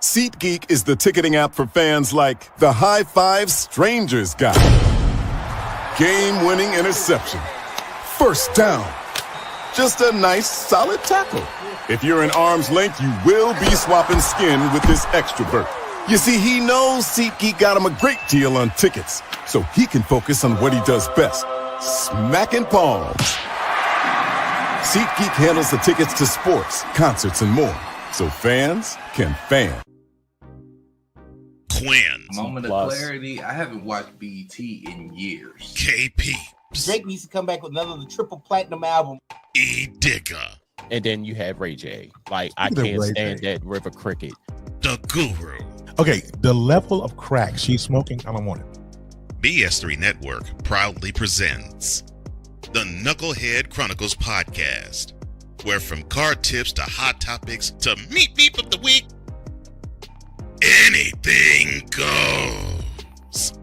SeatGeek is the ticketing app for fans like the High Five Strangers guy. Game-winning interception. First down. Just a nice, solid tackle. If you're in arm's length, you will be swapping skin with this extrovert. You see, he knows SeatGeek got him a great deal on tickets, so he can focus on what he does best, smacking palms. SeatGeek handles the tickets to sports, concerts, and more, so fans can fan. Quinn. Moment of clarity. I haven't watched BT in years. KP. Drake needs to come back with another triple platinum album. E Digger. And then you have Ray J. Like, I can't stand that River Cricket. The Guru. Okay, the level of crack she's smoking, I don't want it. BS3 Network proudly presents the Knucklehead Chronicles podcast, where from card tips to hot topics to meat of the week, anything goes.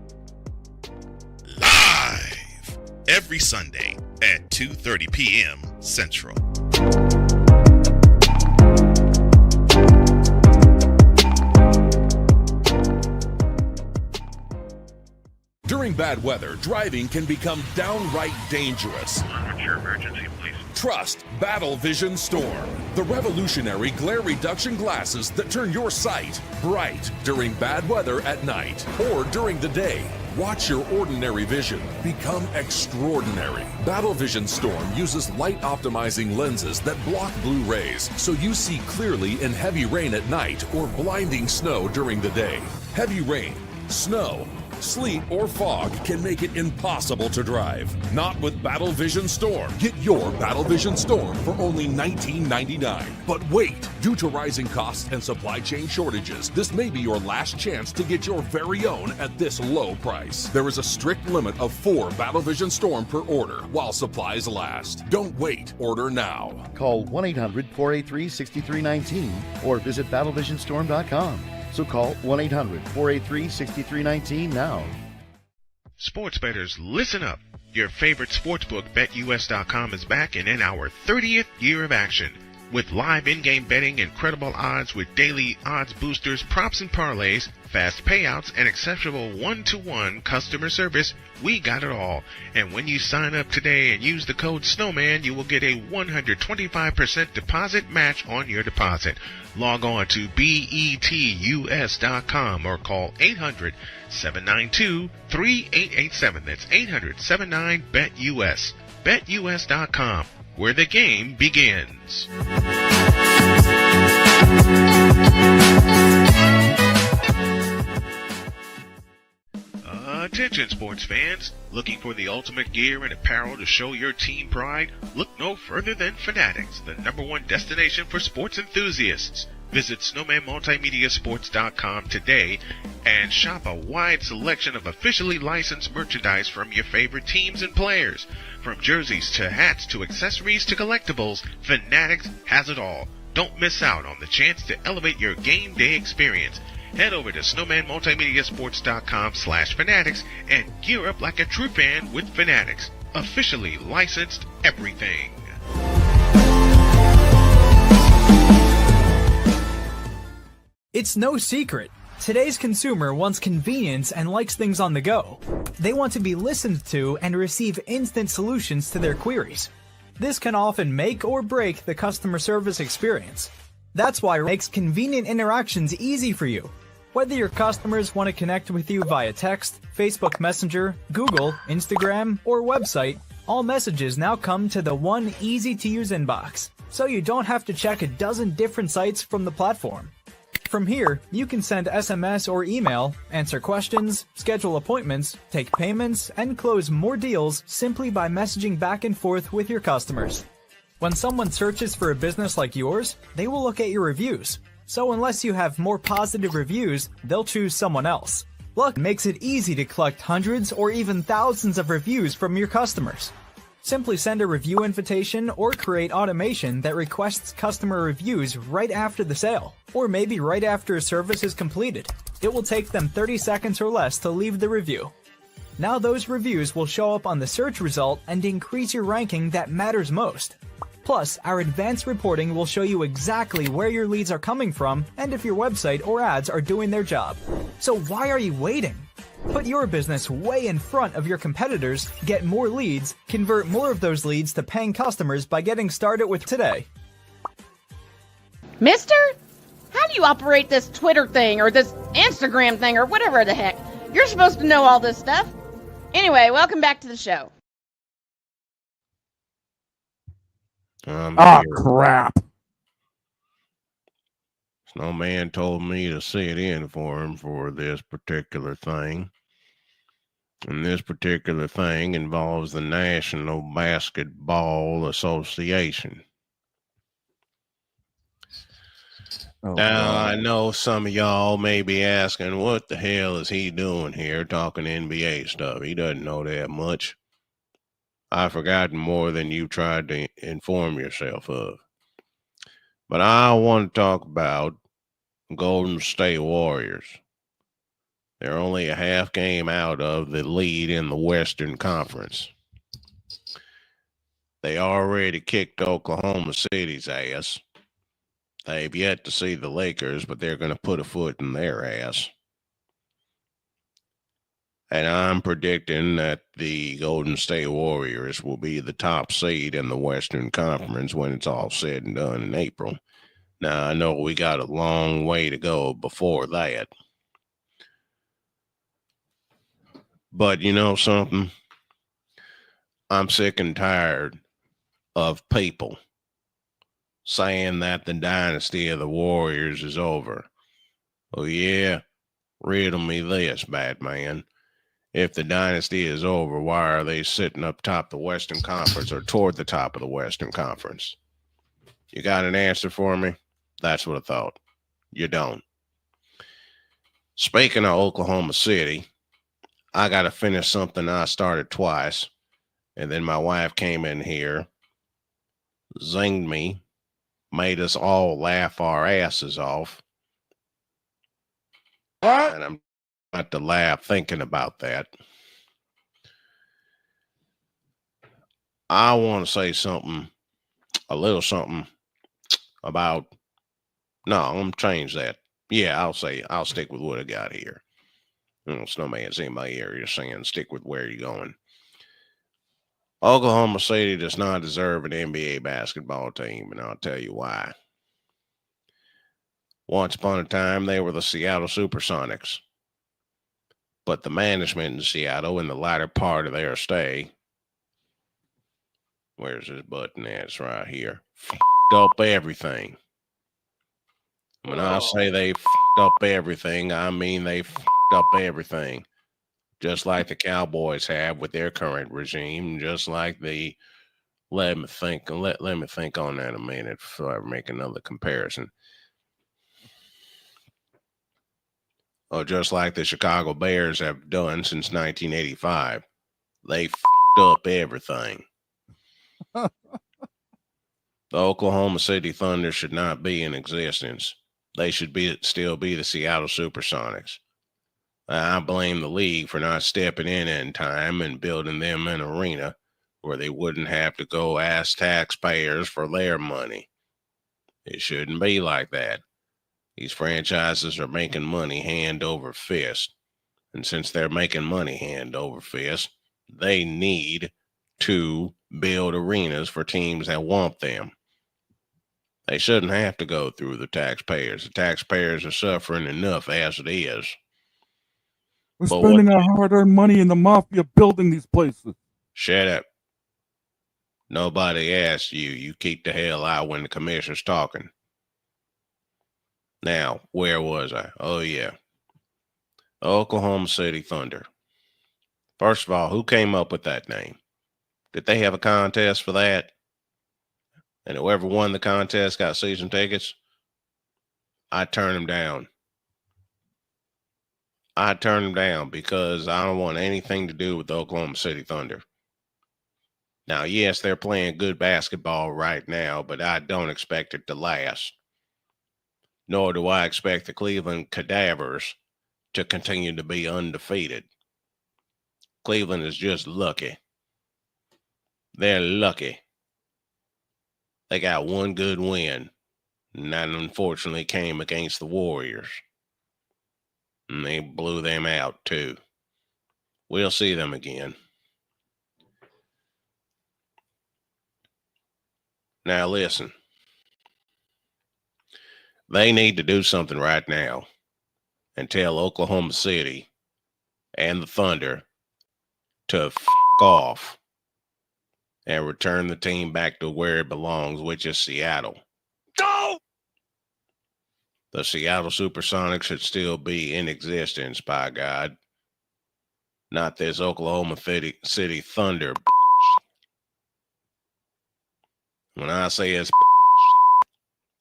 Live every Sunday at 2:30 p.m. Central. During bad weather, driving can become downright dangerous. What's your emergency, please? Trust Battle Vision Storm, the revolutionary glare reduction glasses that turn your sight bright during bad weather at night or during the day. Watch your ordinary vision become extraordinary. Battle Vision Storm uses light optimizing lenses that block blue rays so you see clearly in heavy rain at night or blinding snow during the day. Heavy rain, snow, sleet, or fog can make it impossible to drive. Not with Battle Vision Storm. Get your Battle Vision Storm for only $19.99. But wait, due to rising costs and supply chain shortages, this may be your last chance to get your very own at this low price. There is a strict limit of 4 Battle Vision Storm per order while supplies last. Don't wait, order now. Call 1-800-483-6319 or visit battlevisionstorm.com. So call 1-800-483-6319 now. Sports bettors, listen up. Your favorite sportsbook, BetUS.com, is back and in our 30th year of action. With live in-game betting, incredible odds with daily odds boosters, props and parlays, fast payouts, and exceptional one-to-one customer service, we got it all. And when you sign up today and use the code SNOWMAN, you will get a 125% deposit match on your deposit. Log on to BETUS.com or call 800-792-3887. That's 800-79-BET-US. BetUS.com, where the game begins. Attention sports fans, looking for the ultimate gear and apparel to show your team pride? Look no further than Fanatics, the #1 destination for sports enthusiasts. Visit snowmanmultimediasports.com today and shop a wide selection of officially licensed merchandise from your favorite teams and players. From jerseys to hats to accessories to collectibles, Fanatics has it all. Don't miss out on the chance to elevate your game day experience. Head over to snowmanmultimediasports.com/fanatics and gear up like a true fan with Fanatics. Officially licensed everything. It's no secret. Today's consumer wants convenience and likes things on the go. They want to be listened to and receive instant solutions to their queries. This can often make or break the customer service experience. That's why it makes convenient interactions easy for you. Whether your customers want to connect with you via text, Facebook Messenger, Google, Instagram, or website, all messages now come to the one easy-to-use inbox, so you don't have to check a dozen different sites from the platform. From here, you can send SMS or email, answer questions, schedule appointments, take payments, and close more deals simply by messaging back and forth with your customers. When someone searches for a business like yours, they will look at your reviews. So unless you have more positive reviews, they'll choose someone else. Luck makes it easy to collect hundreds or even thousands of reviews from your customers. Simply send a review invitation or create automation that requests customer reviews right after the sale, or maybe right after a service is completed. It will take them 30 seconds or less to leave the review. Now those reviews will show up on the search result and increase your ranking that matters most. Plus, our advanced reporting will show you exactly where your leads are coming from and if your website or ads are doing their job. So why are you waiting? Put your business way in front of your competitors, get more leads, convert more of those leads to paying customers by getting started with today. Mister? how do you operate this Twitter thing or this Instagram thing or whatever the heck? You're supposed to know all this stuff. Anyway, welcome back to the show. Crap. Snowman told me to sit in for him for this particular thing. And this particular thing involves the National Basketball Association. Now, I know some of y'all may be asking, what the hell is he doing here talking NBA stuff? He doesn't know that much. I've forgotten more than you tried to inform yourself of. But I want to talk about Golden State Warriors. They're only a half game out of the lead in the Western Conference. They already kicked Oklahoma City's ass. They've yet to see the Lakers, but they're going to put a foot in their ass. And I'm predicting that the Golden State Warriors will be the top seed in the Western Conference when it's all said and done in April. Now, I know we got a long way to go before that. But you know something? I'm sick and tired of people saying that the dynasty of the Warriors is over. Oh, yeah? Riddle me this, Batman. If the dynasty is over, why are they sitting up top the Western Conference or toward the top of the Western Conference? You got an answer for me? That's what I thought. You don't. Speaking of Oklahoma City, I got to finish something I started twice, and then my wife came in here, zinged me, made us all laugh our asses off. What? And I'm about to laugh thinking about that. I want to say something, a little something about, no, I'm going to change that. Yeah, I'll stick with what I got here. Snowman's in my area saying stick with where you're going. Oklahoma City does not deserve an NBA basketball team, and I'll tell you why. Once upon a time, they were the Seattle Supersonics. But the management in Seattle, in the latter part of their stay, where's this button at? It's right here. F***ed up everything. When I say they f***ed up everything, I mean they f***ed up everything. Just like the Cowboys have with their current regime, just like the, let me think on that a minute before I make another comparison. Or just like the Chicago Bears have done since 1985. They f***ed up everything. The Oklahoma City Thunder should not be in existence. They should still be the Seattle Supersonics. I blame the league for not stepping in time and building them an arena where they wouldn't have to go ask taxpayers for their money. It shouldn't be like that. These franchises are making money hand over fist. And since they're making money hand over fist, they need to build arenas for teams that want them. They shouldn't have to go through the taxpayers. The taxpayers are suffering enough as it is. We're spending our hard-earned money in the mafia building these places. Shut up. Nobody asked you. You keep the hell out when the commissioner's talking. Now, where was I? Oh, yeah. Oklahoma City Thunder. First of all, who came up with that name? Did they have a contest for that? And whoever won the contest got season tickets? I turned them down. I turned them down because I don't want anything to do with the Oklahoma City Thunder. Now, yes, they're playing good basketball right now, but I don't expect it to last. Nor do I expect the Cleveland Cadavers to continue to be undefeated. Cleveland is just lucky. They're lucky. They got one good win, and that unfortunately came against the Warriors. And they blew them out, too. We'll see them again. Now, listen. They need to do something right now and tell Oklahoma City and the Thunder to f*** off and return the team back to where it belongs, which is Seattle. Go! The Seattle Supersonics should still be in existence, by God. Not this Oklahoma City Thunder. When I say it's,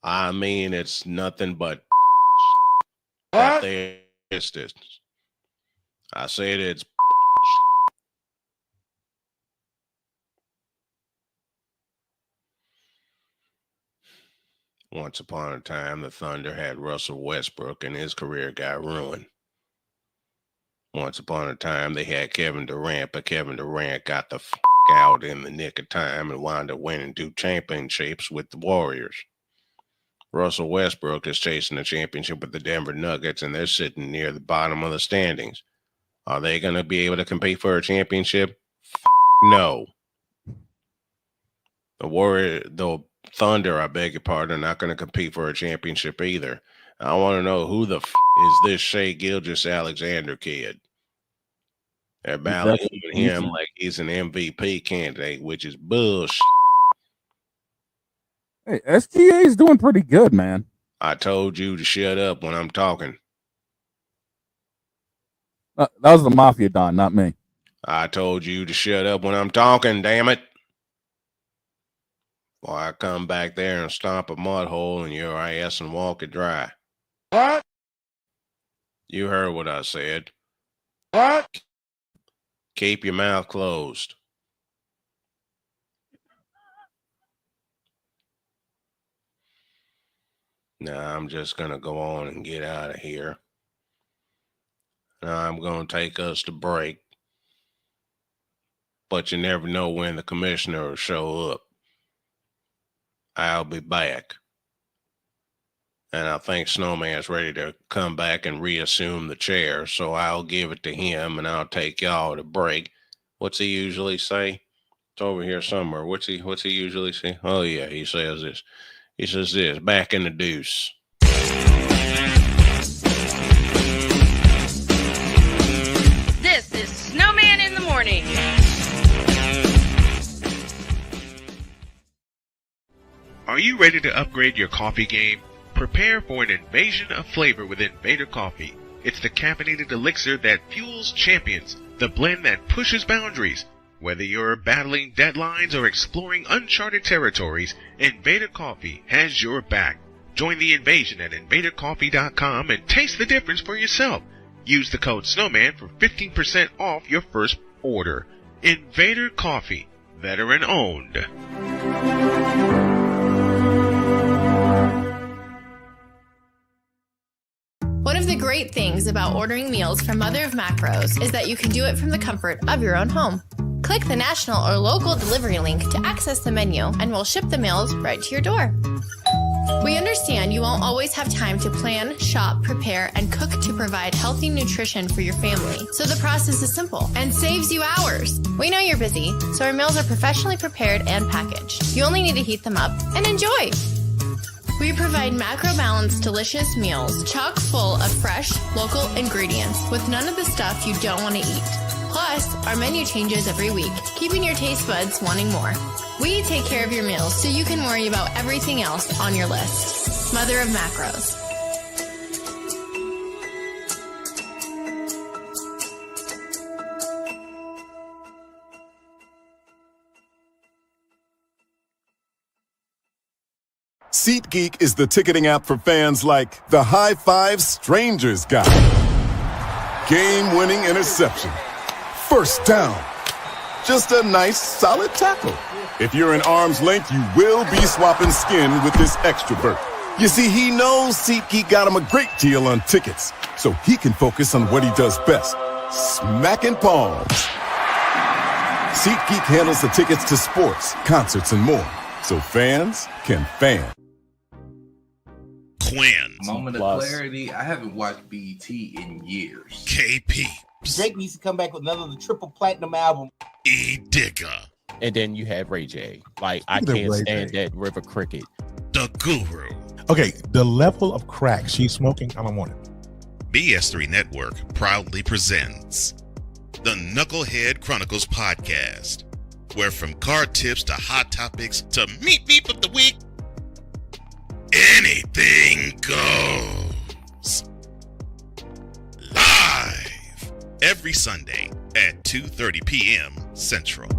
I mean it's nothing but at their distance. I said it's once upon a time, the Thunder had Russell Westbrook and his career got ruined. Once upon a time, they had Kevin Durant, but Kevin Durant got the f*** out in the nick of time and wound up winning 2 championships with the Warriors. Russell Westbrook is chasing a championship with the Denver Nuggets, and they're sitting near the bottom of the standings. Are they going to be able to compete for a championship? No. The Thunder, I beg your pardon, are not going to compete for a championship either. I want to know who the is this Shai Gilgeous-Alexander kid. They're ballyhooing him like he's an MVP candidate, which is bullshit. Hey, SGA is doing pretty good, man. I told you to shut up when I'm talking. That was the Mafia Don, not me. I told you to shut up when I'm talking, damn it. Well, I come back there and stomp a mud hole in your ass and walk it dry. What? You heard what I said. What? Keep your mouth closed. Now, I'm just going to go on and get out of here. Now, I'm going to take us to break. But you never know when the commissioner will show up. I'll be back. And I think Snowman's ready to come back and reassume the chair, so I'll give it to him and I'll take y'all to break. What's he usually say? It's over here somewhere. What's he usually say? Oh yeah, he says this. He says this, back in the deuce. This is Snowman in the Morning. Are you ready to upgrade your coffee game? Prepare for an invasion of flavor with Invader Coffee. It's the caffeinated elixir that fuels champions, the blend that pushes boundaries. Whether you're battling deadlines or exploring uncharted territories, Invader Coffee has your back. Join the invasion at invadercoffee.com and taste the difference for yourself. Use the code SNOWMAN for 15% off your first order. Invader Coffee, veteran owned. One of the great things about ordering meals from Mother of Macros is that you can do it from the comfort of your own home. Click the national or local delivery link to access the menu, and we'll ship the meals right to your door. We understand you won't always have time to plan, shop, prepare, and cook to provide healthy nutrition for your family, so the process is simple and saves you hours. We know you're busy, so our meals are professionally prepared and packaged. You only need to heat them up and enjoy. We provide macro-balanced, delicious meals chock full of fresh, local ingredients with none of the stuff you don't want to eat. Plus, our menu changes every week, keeping your taste buds wanting more. We take care of your meals so you can worry about everything else on your list. Mother of Macros. SeatGeek is the ticketing app for fans like the High Five Strangers guy. Game-winning interception. First down. Just a nice, solid tackle. If you're in arm's length, you will be swapping skin with this extrovert. You see, he knows SeatGeek got him a great deal on tickets, so he can focus on what he does best, smacking palms. SeatGeek handles the tickets to sports, concerts, and more, so fans can fan. Quins. Moment of clarity. I haven't watched BET in years. KP. Drake needs to come back with another triple platinum album. E-Digger. And then you have Ray J. Like, I can't stand that River Cricket. The Guru. Okay, the level of crack she's smoking, I don't want it. BS3 Network proudly presents the Knucklehead Chronicles podcast, where from card tips to hot topics to meep of the week, anything goes. Live every Sunday at 2:30 p.m. Central.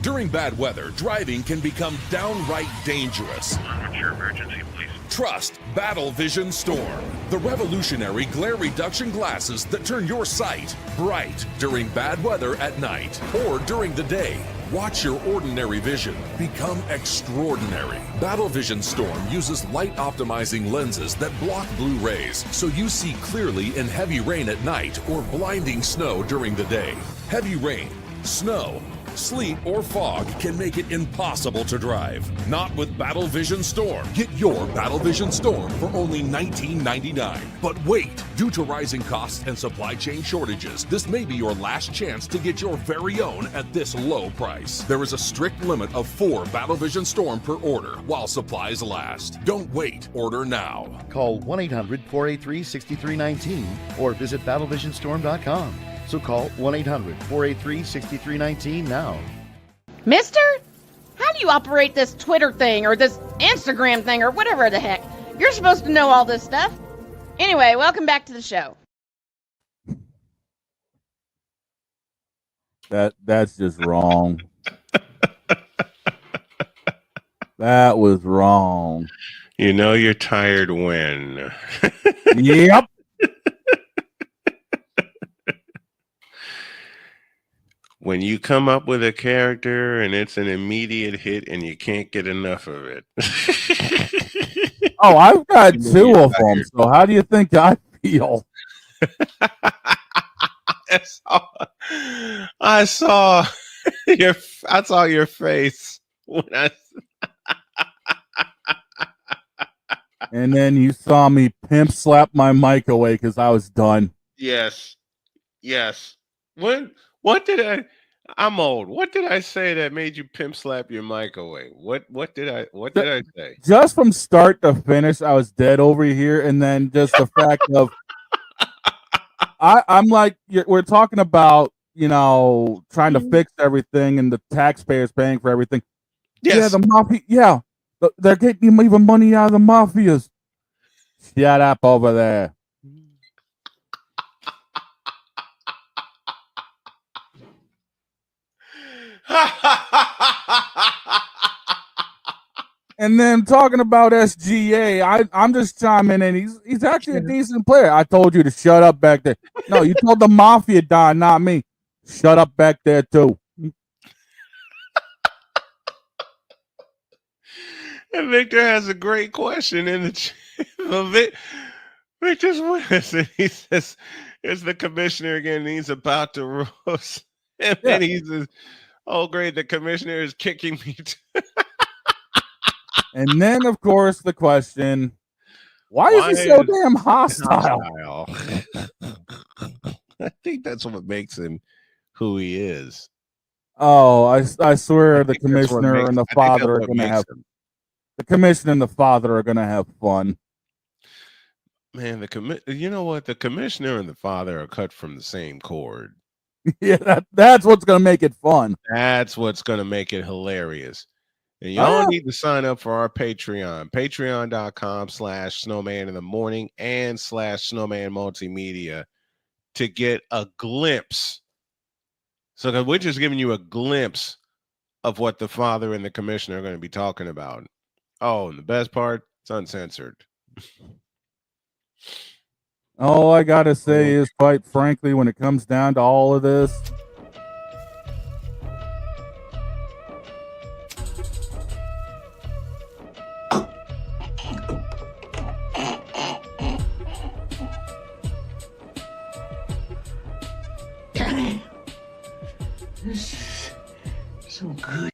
During bad weather, driving can become downright dangerous. What's your emergency, please? Trust Battle Vision Storm, the revolutionary glare reduction glasses that turn your sight bright during bad weather at night or during the day. Watch your ordinary vision become extraordinary. Battle Vision Storm uses light optimizing lenses that block blue rays, so you see clearly in heavy rain at night or blinding snow during the day. Heavy rain, snow, sleet, or fog can make it impossible to drive. Not with Battle Vision Storm. Get your Battle Vision Storm for only $19.99. But wait, due to rising costs and supply chain shortages, this may be your last chance to get your very own at this low price. There is a strict limit of 4 Battle Vision Storm per order while supplies last. Don't wait, order now. Call 1-800-483-6319 or visit battlevisionstorm.com. So call 1-800-483-6319 now. Mister? How do you operate this Twitter thing or this Instagram thing or whatever the heck? You're supposed to know all this stuff. Anyway, welcome back to the show. That's just wrong. That was wrong. You know you're tired when. Yep. When you come up with a character and it's an immediate hit and you can't get enough of it. Oh, I've got 2 of them. So how do you think I feel? I saw your face when And then you saw me pimp slap my mic away because I was done. Yes. I'm old. What did I say that made you pimp slap your mic away? What did I say? Just from start to finish, I was dead over here, and then just the fact of I'm like, we're talking about, trying to fix everything and the taxpayers paying for everything. Yes. Yeah, the mafia. Yeah, they're getting even money out of the mafias. Shut up over there. And then talking about SGA, I'm just chiming in. He's actually a decent player. I told you to shut up back there. No, you told the mafia Don, not me. Shut up back there too. And Victor has a great question in the chat. Victor's with us, and he says, "It's the commissioner again. And he's about to roast." And then he says, "Oh, great! The commissioner is kicking me." And then, of course, the question: Why is he so damn hostile? I think that's what makes him who he is. Oh, I swear the commissioner and the father are going to have. The commissioner and the father are going to have fun. Man, you know what? The commissioner and the father are cut from the same cord. Yeah, that's what's going to make it fun. That's what's going to make it hilarious. And y'all need to sign up for our Patreon. Patreon.com/snowman in the morning and /snowman multimedia to get a glimpse. So we're just giving you a glimpse of what the father and the commissioner are going to be talking about. Oh, and the best part, it's uncensored. All I got to say is, quite frankly, when it comes down to all of this, This is so good.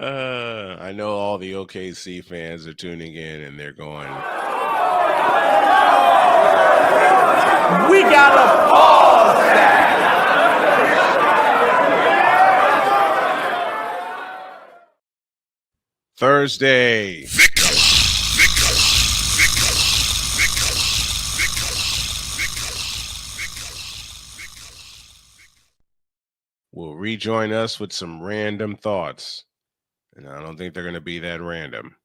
I know all the OKC fans are tuning in and they're going, We gotta pause that. Thursday. Will rejoin us with some random thoughts. And I don't think they're going to be that random.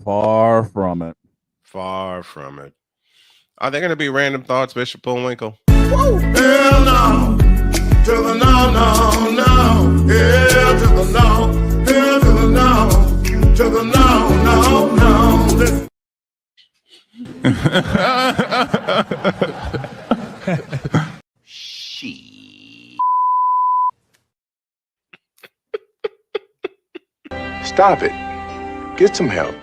Far from it. Far from it. Are they going to be random thoughts, Bishop Bullwinkle? Hell no. To the no, no, no. Hell to the no. Hell to the no. To the no, no, no. Stop it. Get some help.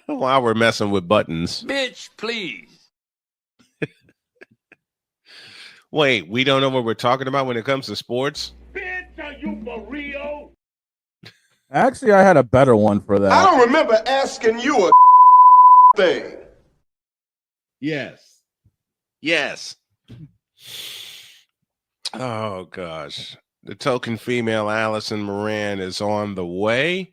While we're messing with buttons. Bitch, please. Wait, we don't know what we're talking about when it comes to sports? Bitch, are you for real? Actually, I had a better one for that. I don't remember asking you a thing. Yes. Yes. Oh, gosh. The token female Allison Moran is on the way.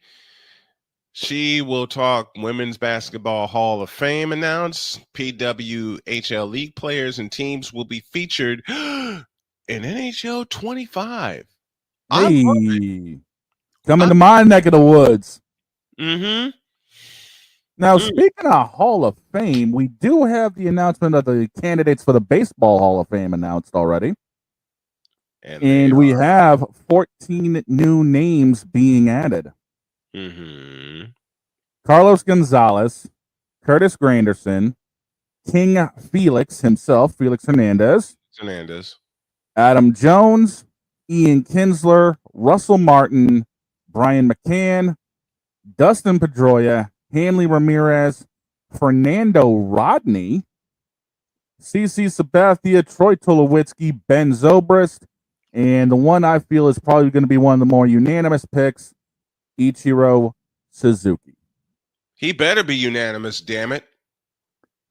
She will talk Women's Basketball Hall of Fame announced. PWHL League players and teams will be featured in NHL 25. Hey, coming to my neck of the woods. Mm-hmm. Now, speaking of Hall of Fame, we do have the announcement of the candidates for the Baseball Hall of Fame announced already. And we have 14 new names being added. Mm-hmm. Carlos Gonzalez, Curtis Granderson, King Felix himself, Felix Hernandez, Adam Jones, Ian Kinsler, Russell Martin, Brian McCann, Dustin Pedroia, Hanley Ramirez, Fernando Rodney, CC Sabathia, Troy Tulowitzki, Ben Zobrist, and the one I feel is probably going to be one of the more unanimous picks, Ichiro Suzuki. He better be unanimous, damn it.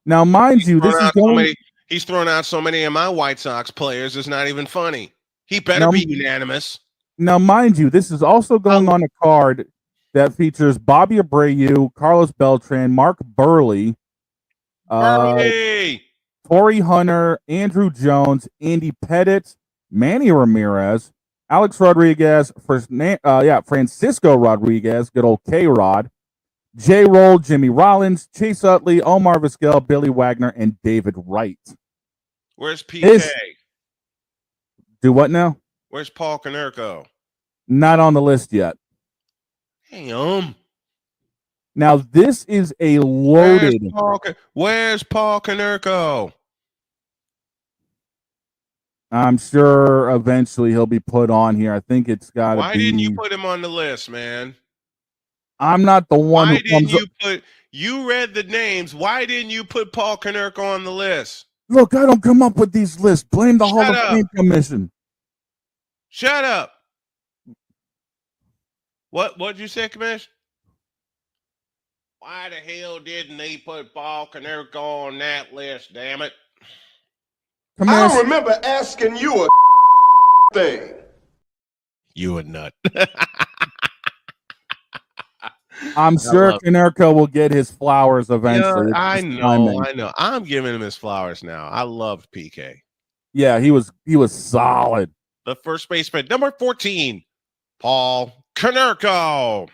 Now, mind you, this is going... He's thrown out so many of my White Sox players, it's not even funny. He better be unanimous. Now, mind you, this is also going on a card that features Bobby Abreu, Carlos Beltran, Mark Burley, Torrey Hunter, Andrew Jones, Andy Pettit, Manny Ramirez, Alex Rodriguez, Francisco Rodriguez, good old K-Rod, J. Roll, Jimmy Rollins, Chase Utley, Omar Vizquel, Billy Wagner, and David Wright. Where's PK? Do what now? Where's Paul Konerko? Not on the list yet. Damn. Now, this is a loaded... Where's Paul Konerko? I'm sure eventually he'll be put on here. I think it's got to be... Why didn't you put him on the list, man? I'm not the one who comes up... You read the names. Why didn't you put Paul Konerko on the list? Look, I don't come up with these lists. Blame the Hall of Fame Commission. Shut up. What'd you say, Commish? Why the hell didn't they put Paul Konerko on that list, damn it? I don't remember asking you a thing. You a nut. I'm sure Konerko will get his flowers eventually. I know. I'm giving him his flowers now. I loved PK. Yeah, he was solid. The first baseman, number 14, Paul Konerko.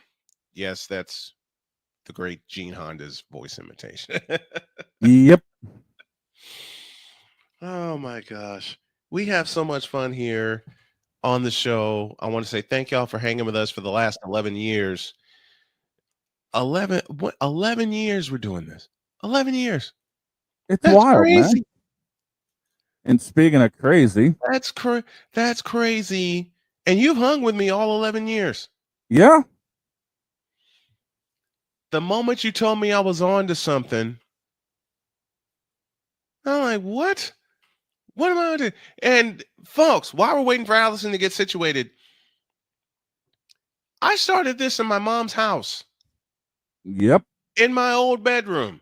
Yes, that's the great Gene Honda's voice imitation. Yep. Oh my gosh. We have so much fun here on the show. I want to say thank y'all for hanging with us for the last 11 years. 11 years we're doing this. 11 years. That's wild, crazy. Man. And speaking of crazy, that's crazy. And you've hung with me all 11 years. Yeah. The moment you told me I was on to something, I'm like, what? What am I doing? And folks, while we're waiting for Allison to get situated, I started this in my mom's house. Yep. In my old bedroom.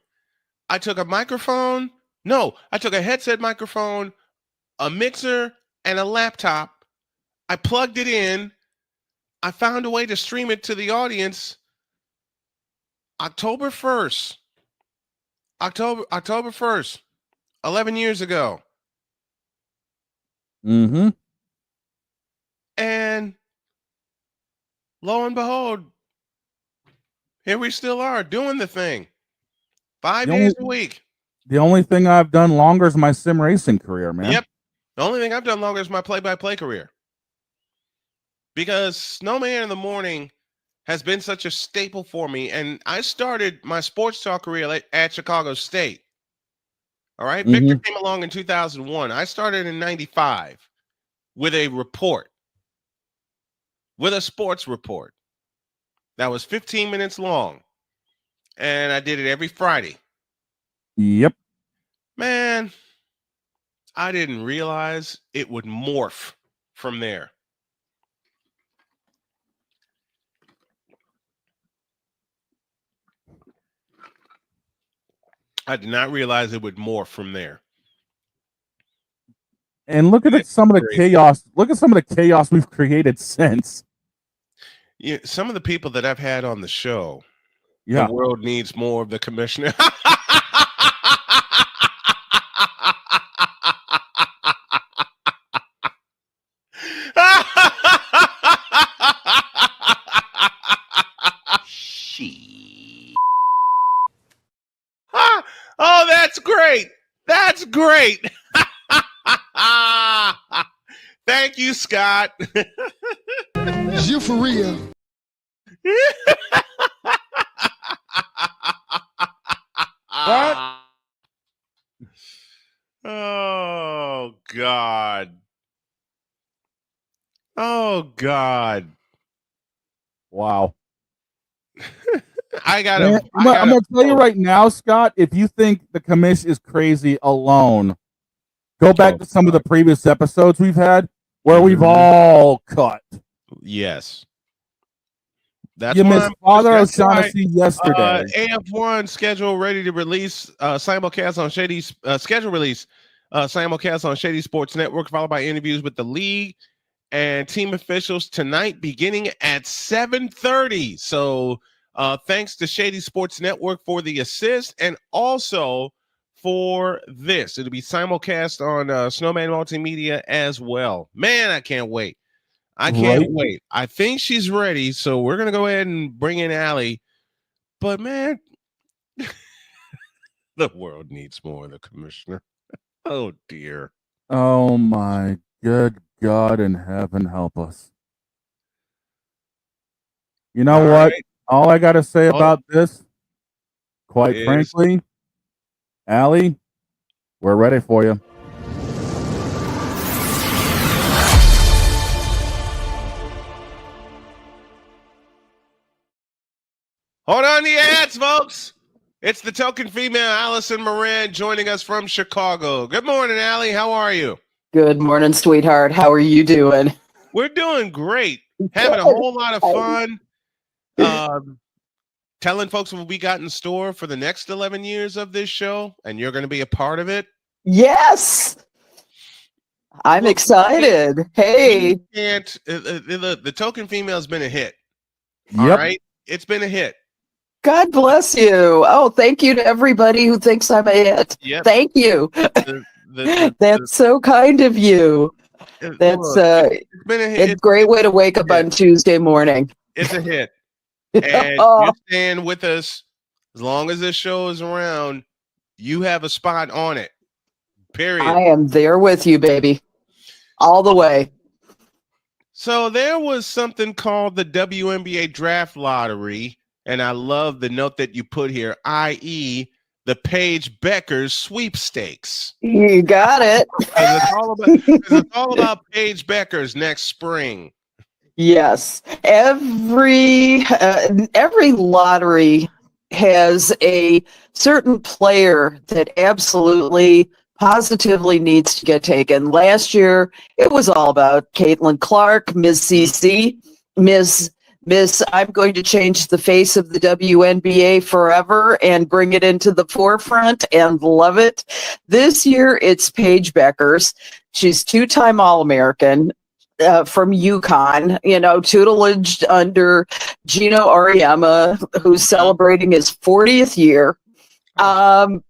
I took a microphone. No, I took a headset microphone, a mixer, and a laptop. I plugged it in. I found a way to stream it to the audience. October 1st. October 1st, 11 years ago. Mm-hmm. And lo and behold, here we still are doing the thing. 5 days a week. The only thing I've done longer is my sim racing career, man. Yep. The only thing I've done longer is my play-by-play career. Because Snowman in the Morning has been such a staple for me. And I started my sports talk career at Chicago State. All right. Mm-hmm. Victor came along in 2001. I started in 95 with a report, with a sports report that was 15 minutes long. And I did it every Friday. Yep. Man, I didn't realize it would morph from there. I did not realize it would morph from there. And look at some of the chaos. Look at some of the chaos we've created since. Yeah, some of the people that I've had on the show, yeah. The world needs more of the commissioner. Oh, that's great. That's great. Thank you, Scott. You for real. What? Oh, God. Oh, God. Wow. I'm gonna tell you right now, Scott, if you think the commission is crazy alone, go back to some of the previous episodes we've had where we've all cut. Yes. That's you missed Father O'Shaughnessy yesterday. AF1 schedule ready to release simulcast on Shady's schedule release simulcast on Shady Sports Network, followed by interviews with the league and team officials tonight beginning at 7:30. So thanks to Shady Sports Network for the assist and also for this. It'll be simulcast on Snowman Multimedia as well. Man, I can't wait. I can't wait. I think she's ready, so we're going to go ahead and bring in Allie. But, man, the world needs more of the commissioner. Oh, dear. Oh, my good God in heaven, help us. You know what? Right. All I got to say about this, quite frankly, Allie, we're ready for you. Hold on to your hats, folks. It's the token female, Allison Moran, joining us from Chicago. Good morning, Allie. How are you? Good morning, sweetheart. How are you doing? We're doing great. Having a whole lot of fun. Telling folks what we got in store for the next 11 years of this show, and you're going to be a part of it. Yes. I'm excited. Hey. The token female has been a hit. Yep. All right. It's been a hit. God bless you. Oh, thank you to everybody who thinks I'm a hit. Yep. Thank you. That's so kind of you. That's it's been a hit. It's a great way to wake up on Tuesday morning. It's a hit. And you're staying with us as long as this show is around. You have a spot on it. Period. I am there with you, baby. All the way. So there was something called the WNBA Draft Lottery, and I love the note that you put here, i.e., the Paige Beckers sweepstakes. You got it. It's all about Paige Beckers next spring. Yes. Every lottery has a certain player that absolutely positively needs to get taken. Last year, it was all about Caitlin Clark, Ms. CC, Ms. I'm going to change the face of the WNBA forever and bring it into the forefront and love it. This year, it's Paige Beckers. She's two-time All-American. From UConn, tutelage under Gino Auriemma, who's celebrating his 40th year. It'll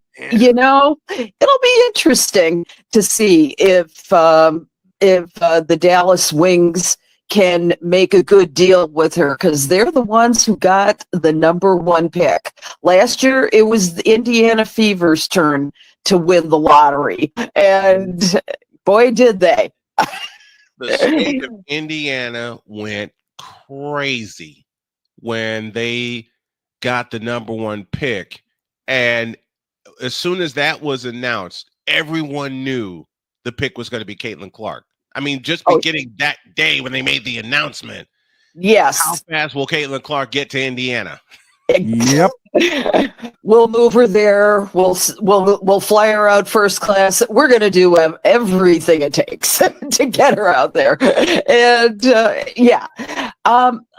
be interesting to see if the Dallas Wings can make a good deal with her, because they're the ones who got the number 1 pick. Last year, it was the Indiana Fever's turn to win the lottery, and boy, did they. The state of Indiana went crazy when they got the number 1 pick. And as soon as that was announced, everyone knew the pick was going to be Caitlin Clark. I mean, just beginning that day when they made the announcement. Yes. How fast will Caitlin Clark get to Indiana? Yep. We'll move her there. We'll fly her out first class. We're going to do everything it takes to get her out there. And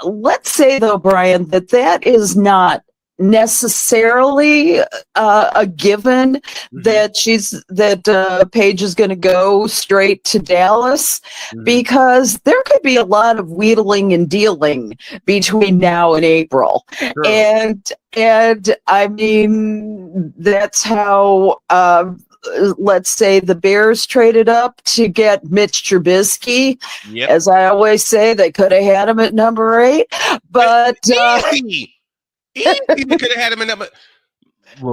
let's say though, Brian, that is not necessarily a given that Paige is going to go straight to Dallas, because there could be a lot of wheedling and dealing between now and April. Sure. And I mean, that's how let's say the Bears traded up to get Mitch Trubisky. Yep. As I always say, they could have had him at number 8, but they could have had him at number.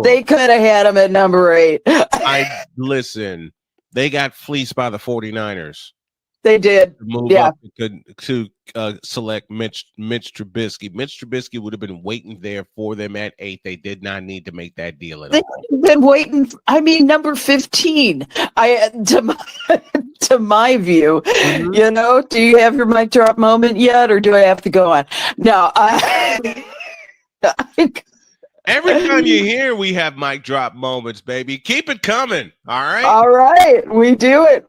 They could have had him at number 8. Listen. They got fleeced by the 49ers. They did. Move up to select Mitch Trubisky. Mitch Trubisky would have been waiting there for them at 8. They did not need to make that deal at all. They've been waiting. I mean, number 15. To my view, do you have your mic drop moment yet, or do I have to go on? No. Every time you hear, we have mic drop moments, baby. Keep it coming. All right. All right. We do it.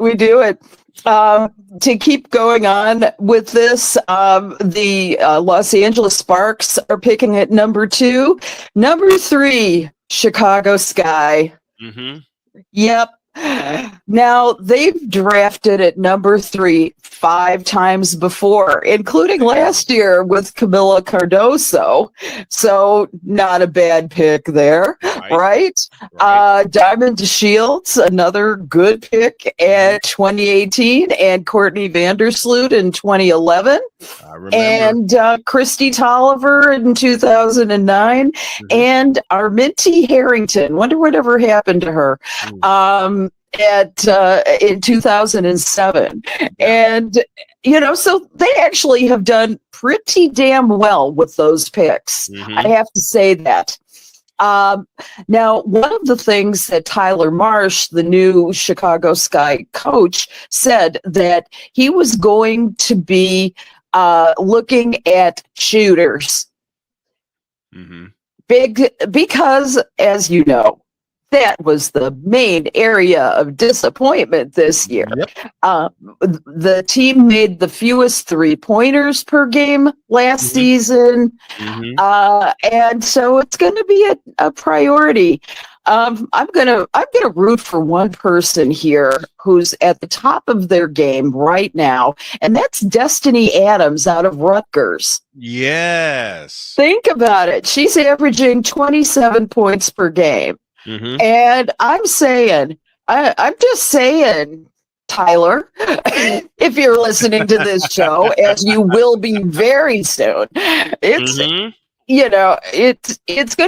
To keep going on with this, the Los Angeles Sparks are picking at number 2. Number 3, Chicago Sky. Mm-hmm. Yep. Now, they've drafted at number 3 5 times before, including last year with Camila Cardoso. So not a bad pick there, right? Diamond Shields, another good pick at 2018, and Courtney Vandersloot in 2011. And Christy Tolliver in 2009, and Arminty Harrington. Wonder whatever happened to her. In 2007. And so they actually have done pretty damn well with those picks. I have to say that. Now, one of the things that Tyler Marsh, the new Chicago Sky coach, said that he was going to be looking at shooters. Because, as you know, that was the main area of disappointment this year. Yep. The team made the fewest 3-pointers per game last season. And so it's going to be a priority. I'm gonna root for one person here who's at the top of their game right now, and that's Destiny Adams out of Rutgers. Yes. Think about it. She's averaging 27 points per game. And I'm just saying, Tyler, if you're listening to this show, as you will be very soon, it's going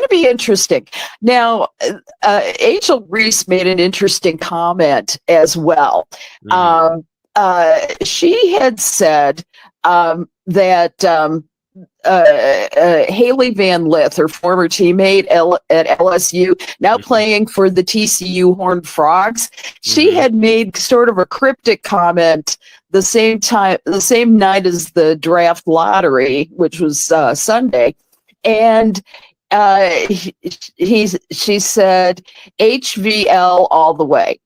to be interesting. Now, Angel Reese made an interesting comment as well. She had said that Haley Van Lith, her former teammate at LSU, now playing for the TCU Horned Frogs, she had made sort of a cryptic comment the same night as the draft lottery, which was Sunday, and she said HVL all the way.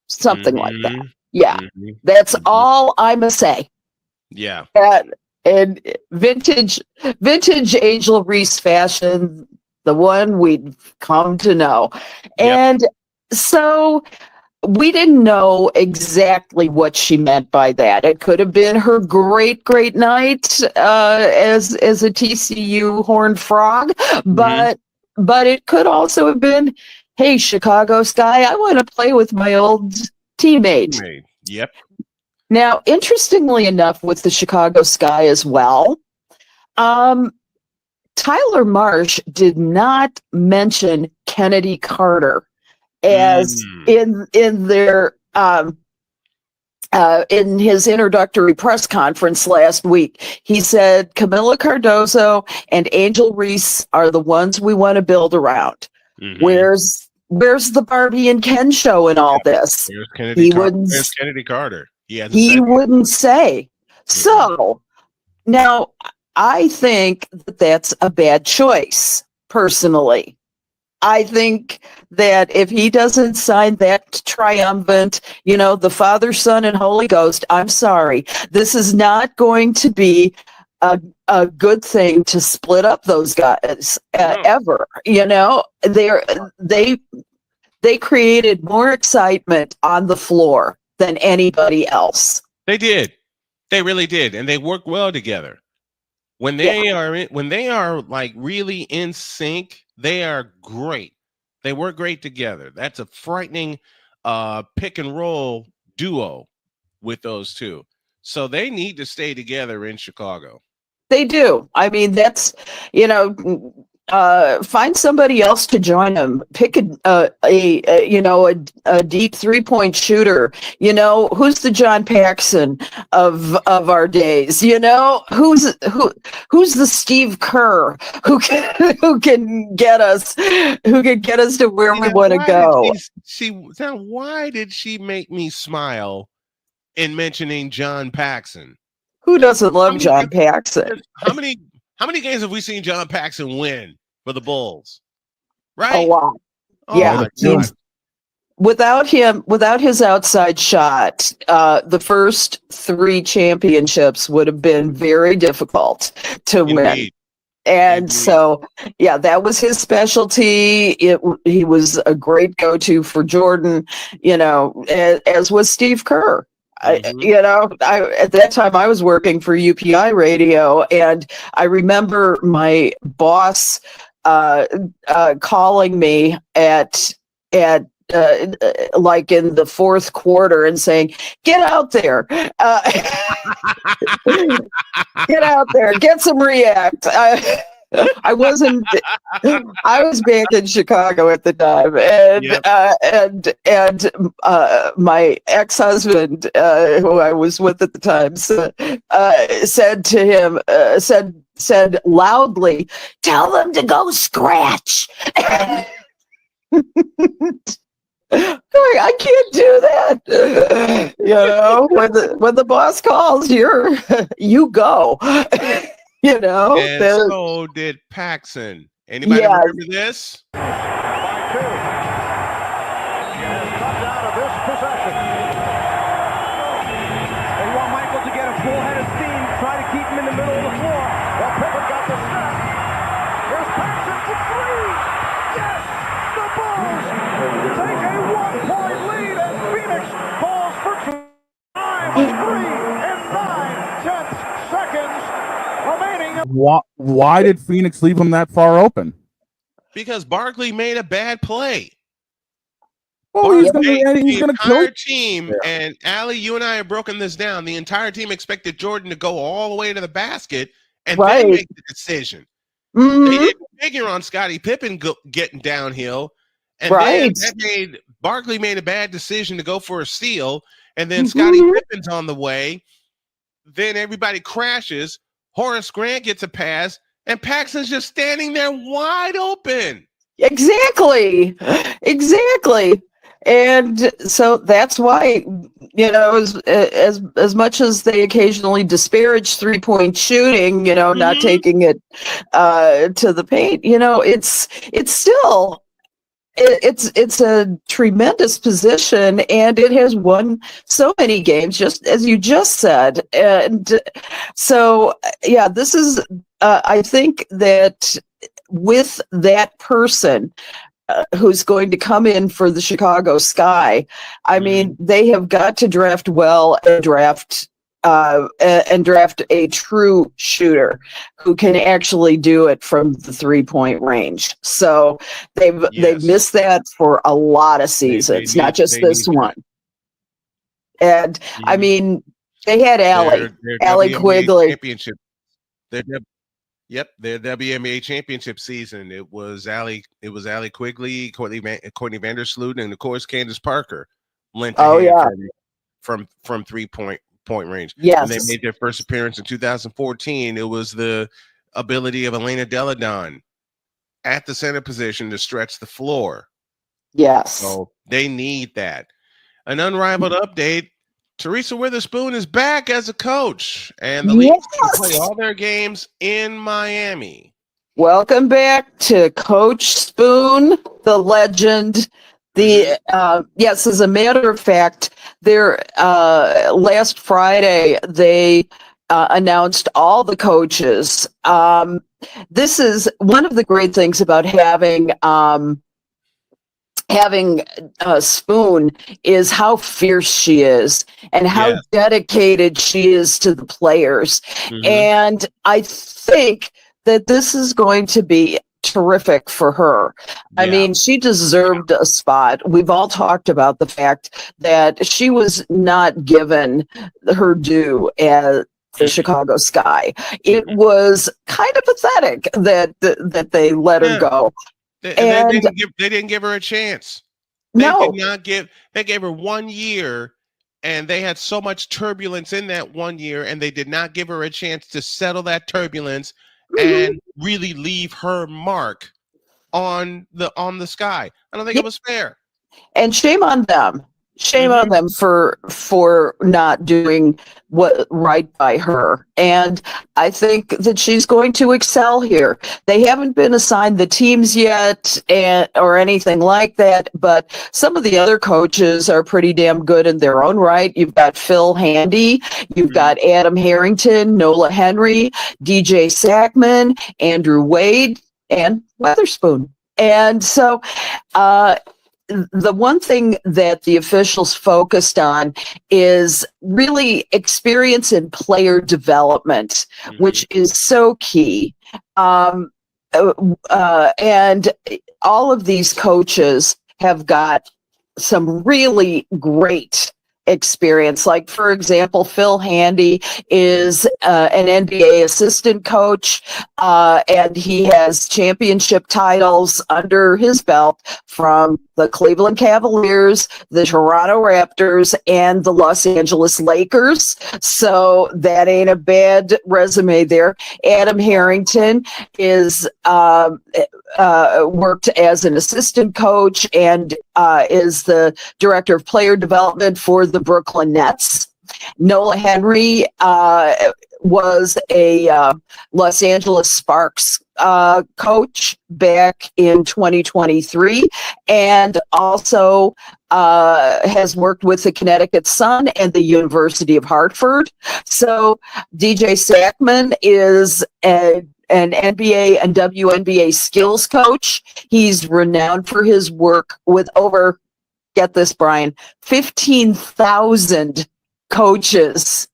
something like that. Mhm. Yeah, Mhm. that's Mhm. all I'm gonna say. Yeah. And vintage Angel Reese fashion, the one we've come to know. Yep. And so we didn't know exactly what she meant by that. It could have been her great night as a TCU Horned Frog, but it could also have been, hey, Chicago Sky, I want to play with my old teammate. Yep. Now, interestingly enough, with the Chicago Sky as well, Tyler Marsh did not mention Kennedy Carter as in their in his introductory press conference last week. He said Camila Cardozo and Angel Reese are the ones we want to build around. Where's the Barbie and Ken show in all this? There's Kennedy Carter. He wouldn't say. So now I think that that's a bad choice, personally. I think that if he doesn't sign that triumphant, the Father, Son, and Holy Ghost, I'm sorry. This is not going to be a good thing to split up those guys ever. They created more excitement on the floor than anybody else. They did. They really did, and they work well together. When they are like really in sync, they are great. They work great together. That's a frightening pick and roll duo with those two. So they need to stay together in Chicago. They do. I mean, that's, find somebody else to join them. Pick a deep 3-point shooter. Who's the John Paxson of our days? Who's the Steve Kerr who can get us to where we want to go? Why did she make me smile in mentioning John Paxson? Who doesn't love John Paxson? How many games have we seen John Paxson win for the Bulls? Right? A lot. Yeah. Without his outside shot, the first 3 championships would have been very difficult to win. And so, that was his specialty. He was a great go-to for Jordan, as was Steve Kerr. At that time I was working for UPI radio, and I remember my boss calling me at like in the fourth quarter and saying, get out there, get out there, get some react. I was back in Chicago at the time, and my ex-husband, who I was with at the time, said to him, said loudly, "Tell them to go scratch." I can't do that. When the boss calls, you go. And so did Paxson. Anybody remember this? By 2. Has comes out of this possession. They want Michael to get a full head of steam, try to keep him in the middle of the floor. Well, Pippen got the snap. Here's Paxson for 3. Yes! The Bulls take a 1-point lead, and Phoenix falls for 3 in 9/10 seconds. Why did Phoenix leave him that far open? Because Barkley made a bad play. He's going to kill the team. And Allie, you and I have broken this down. The entire team expected Jordan to go all the way to the basket and then make the decision. They didn't figure on Scottie Pippen getting downhill, and then Barkley made a bad decision to go for a steal, and then Scottie Pippen's on the way. Then everybody crashes. Horace Grant gets a pass, and Paxson's just standing there wide open. Exactly. And so that's why, as much as they occasionally disparage 3-point shooting, not taking it to the paint, it's still it's a tremendous position, and it has won so many games, just as you just said. And so, yeah, this is. I think that with that person who's going to come in for the Chicago Sky, I mean, they have got to draft well and draft a true shooter who can actually do it from the 3-point range. So they've missed that for a lot of seasons, not just this one. And I mean, they had Allie WNBA Quigley. Championship. Their WNBA championship season. It was Allie Quigley, Courtney Vandersloot, and of course Candace Parker lent a hand from 3-point range. Yes. When they made their first appearance in 2014, it was the ability of Elena Deladon at the center position to stretch the floor. Yes. So they need that. An unrivaled update. Teresa Witherspoon is back as a coach, and the Leafs can play all their games in Miami. Welcome back to Coach Spoon, the legend. Yes, as a matter of fact, last Friday they announced all the coaches. This is one of the great things about having Spoon is how fierce she is and how dedicated she is to the players. And I think that this is going to be terrific for her. I mean, she deserved a spot. We've all talked about the fact that she was not given her due as the Chicago Sky. It was kind of pathetic that they let her go. They didn't give her a chance. They gave her 1 year, and they had so much turbulence in that 1 year, and they did not give her a chance to settle that turbulence and really leave her mark on the Sky. I don't think it was fair. And shame on them. Shame on them for not doing what right by her. And I think that she's going to excel here. They haven't been assigned the teams yet or anything like that, but some of the other coaches are pretty damn good in their own right. You've got Phil Handy, you've got Adam Harrington, Nola Henry, DJ Sackman, Andrew Wade, and Witherspoon. And so the one thing that the officials focused on is really experience in player development, which is so key. And all of these coaches have got some really great experience. Like, for example, Phil Handy is an NBA assistant coach, and he has championship titles under his belt from the Cleveland Cavaliers, the Toronto Raptors, and the Los Angeles Lakers. So that ain't a bad resume there. Adam Harrington is worked as an assistant coach and is the director of player development for the Brooklyn Nets. Nola Henry was a Los Angeles Sparks coach back in 2023, and also has worked with the Connecticut Sun and the University of Hartford. So DJ Sackman is an NBA and WNBA skills coach. He's renowned for his work with over, get this, Brian, 15,000 coaches,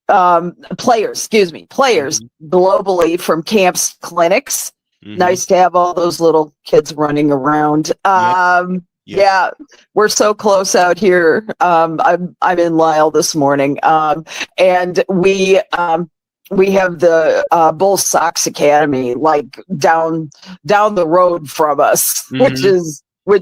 players globally from camps, clinics. Nice to have all those little kids running around. Yeah, we're so close out here. I'm in Lisle this morning, and we have the Bulls Sox Academy like down the road from us, which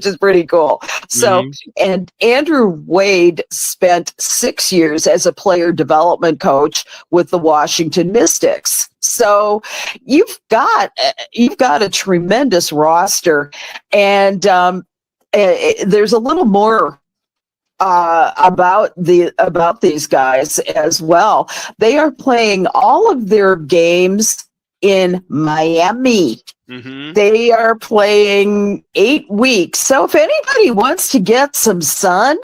is pretty cool. So, and Andrew Wade spent 6 years as a player development coach with the Washington Mystics. So you've got a tremendous roster, and there's a little more about these guys as well. They are playing all of their games in Miami. Mm-hmm. They are playing 8 weeks. So if anybody wants to get some sun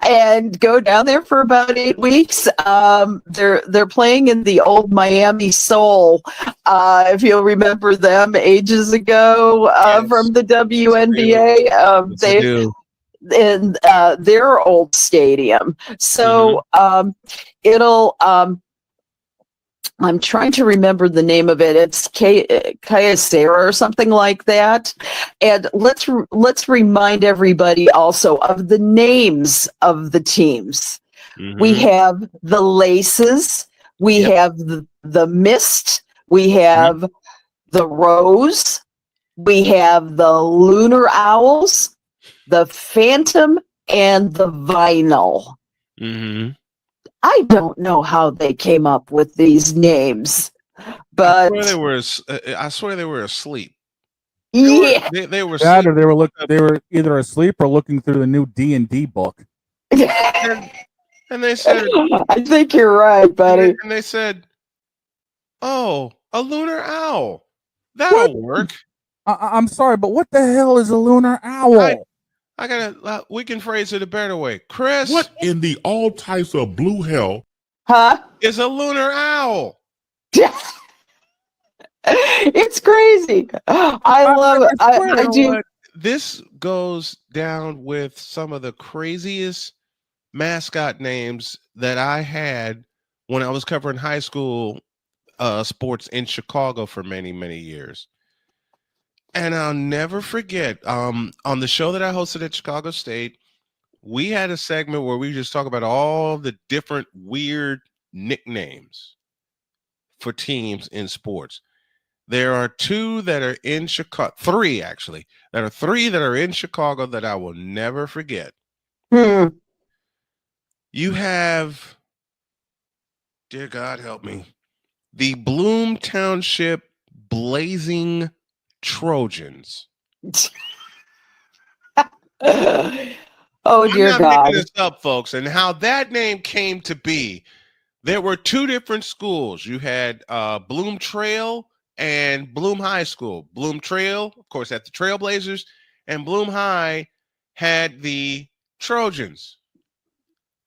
and go down there for about 8 weeks, they're playing in the old Miami Soul. If you'll remember them ages ago from the WNBA, Yes, I do. in their old stadium. So it'll. I'm trying to remember the name of it. It's Kyocera or something like that. And let's remind everybody also of the names of the teams. We have the Laces, we have the Mist, we have the Rose, we have the Lunar Owls, the Phantom, and the Vinyl. Mm-hmm. I don't know how they came up with these names, but I swear they were asleep. Yeah, They were that, or they were either asleep or looking through the new D&D book. And they said, I think you're right, buddy. And they said, "Oh, a lunar owl. That'll work." I'm sorry, but what the hell is a lunar owl? I gotta. We can phrase it a better way. Chris, what in the all types of blue hell? Is a lunar owl? It's crazy. I love it. I do. This goes down with some of the craziest mascot names that I had when I was covering high school sports in Chicago for many, many years. And I'll never forget, on the show that I hosted at Chicago State, we had a segment where we just talk about all the different weird nicknames for teams in sports. There are 2 that are in Chicago, 3 actually. There are 3 that are in Chicago that I will never forget. You have, dear God help me, the Bloom Township Blazing Trojans. Oh dear I'm not God! making this up, folks. And how that name came to be, there were 2 different schools. You had Bloom Trail and Bloom High School. Bloom Trail, of course, had the Trailblazers, and Bloom High had the Trojans.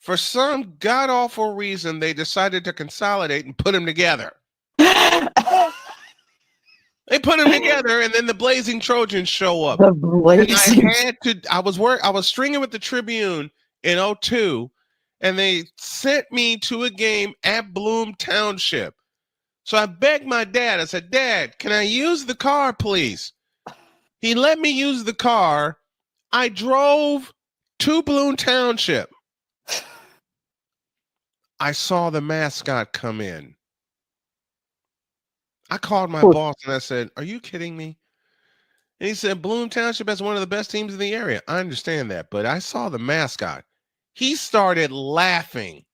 For some god-awful reason, they decided to consolidate and put them together. They put them together, and then the Blazing Trojans show up. The Blazing. And I was stringing with the Tribune in 2002, and they sent me to a game at Bloom Township. So I begged my dad. I said, "Dad, can I use the car, please?" He let me use the car. I drove to Bloom Township. I saw the mascot come in. I called my boss and I said, "Are you kidding me?" And he said, "Bloom Township has one of the best teams in the area." I understand that, but I saw the mascot. He started laughing.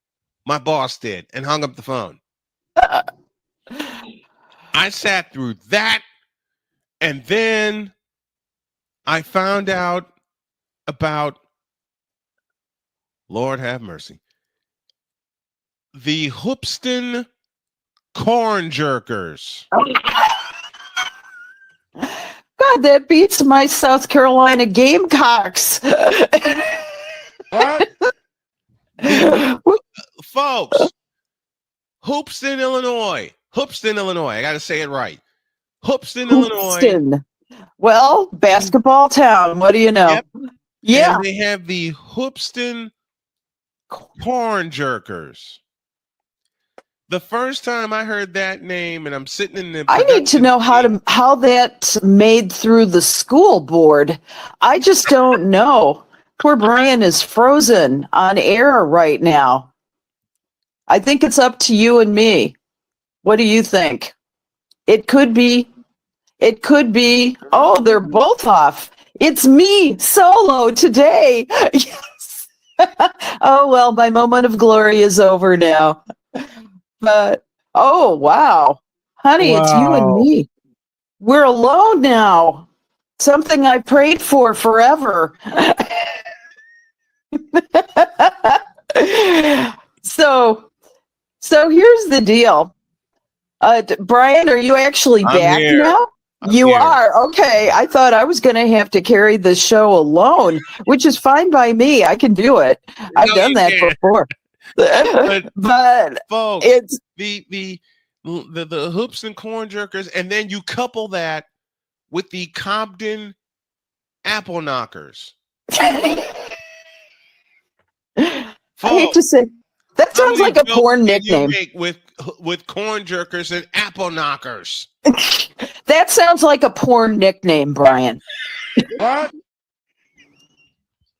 My boss did, and hung up the phone. I sat through that, and then I found out about, Lord have mercy, the Hoopston Corn Jerkers. God, that beats my South Carolina Gamecocks. What? Folks, Hoopston, Illinois. I got to say it right. Hoopston, Illinois. Well, basketball town. What do you know? Yep. Yeah. And they have the Hoopston Corn Jerkers. The first time I heard that name, and I'm sitting in the I need to know how that's made through the school board. I just don't know. Poor Brian is frozen on air right now. I think it's up to you and me. What do you think? It could be. Oh, they're both off. It's me solo today. Yes. Oh, well, my moment of glory is over now. But, oh, wow. Honey, It's you and me. We're alone now. Something I prayed for forever. So here's the deal. Brian, are you actually back now? You are okay. I thought I was going to have to carry the show alone, which is fine by me. I can do it. I've done that before. but folks, it's the hoops and corn jerkers, and then you couple that with the Cobden apple knockers. I hate to say that sounds like a porn nickname. With corn jerkers and apple knockers. That sounds like a porn nickname, Brian. What?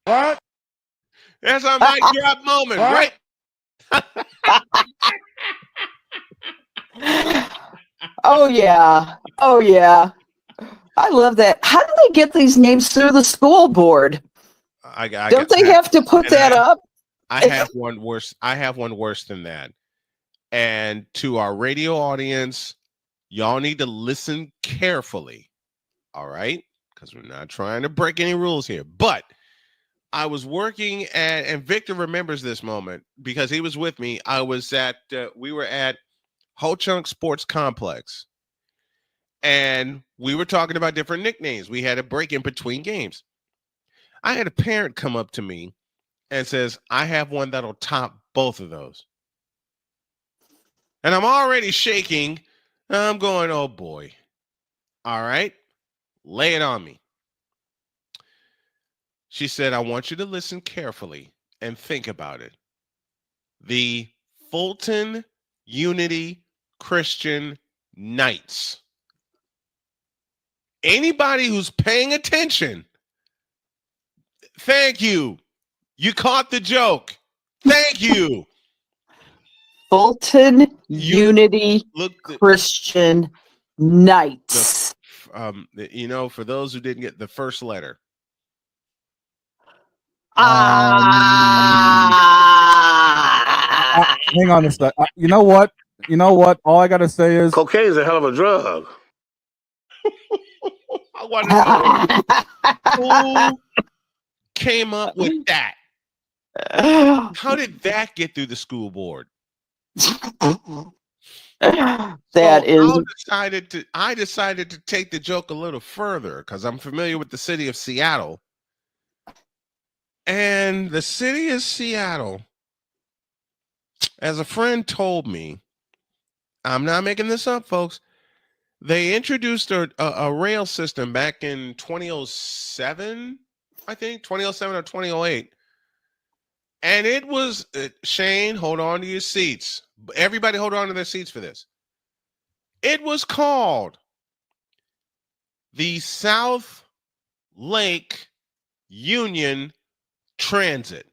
What? That's a mic drop moment, right? Oh yeah. I love that. How do they get these names through the school board? Don't they have to put that up? I have one worse. I have one worse than that. And to our radio audience, y'all need to listen carefully. All right? Because we're not trying to break any rules here. But I was working at, and Victor remembers this moment because he was with me. I was at, we were at Ho Chunk Sports Complex. And we were talking about different nicknames. We had a break in between games. I had a parent come up to me and says, I have one that'll top both of those. And I'm already shaking. I'm going, oh boy. All right, lay it on me. She said, I want you to listen carefully and think about it. The Fulton Unity Christian Knights. Anybody who's paying attention, thank you. You caught the joke. Thank you. Fulton Unity Christian Knights. For those who didn't get the first letter. Hang on a sec. You know what? All I got to say is cocaine is a hell of a drug. I want to know who came up with that. How did that get through the school board? I decided to take the joke a little further because I'm familiar with the city of Seattle. And the city of Seattle, as a friend told me, I'm not making this up, folks. They introduced a rail system back in 2007, I think, 2007 or 2008. And it was, Shane, hold on to your seats. Everybody hold on to their seats for this. It was called the South Lake Union Transit.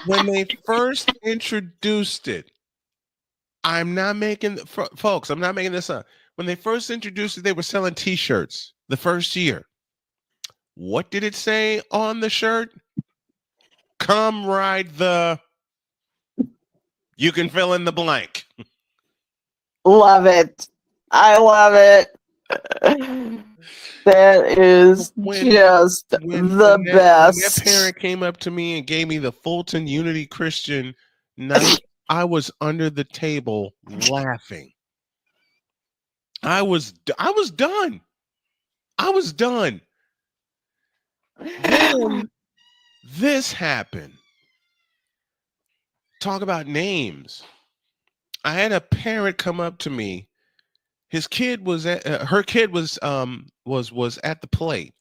When they first introduced it, I'm not making this up. When they first introduced it, they were selling T-shirts the first year. What did it say on the shirt? Come ride the... You can fill in the blank. Love it. I love it. That is just the best. That parent came up to me and gave me the Fulton Unity Christian Knight. I was under the table laughing. I was done. I was done. Then this happened. Talk about names. I had a parent come up to me. His kid was at her kid was at the plate,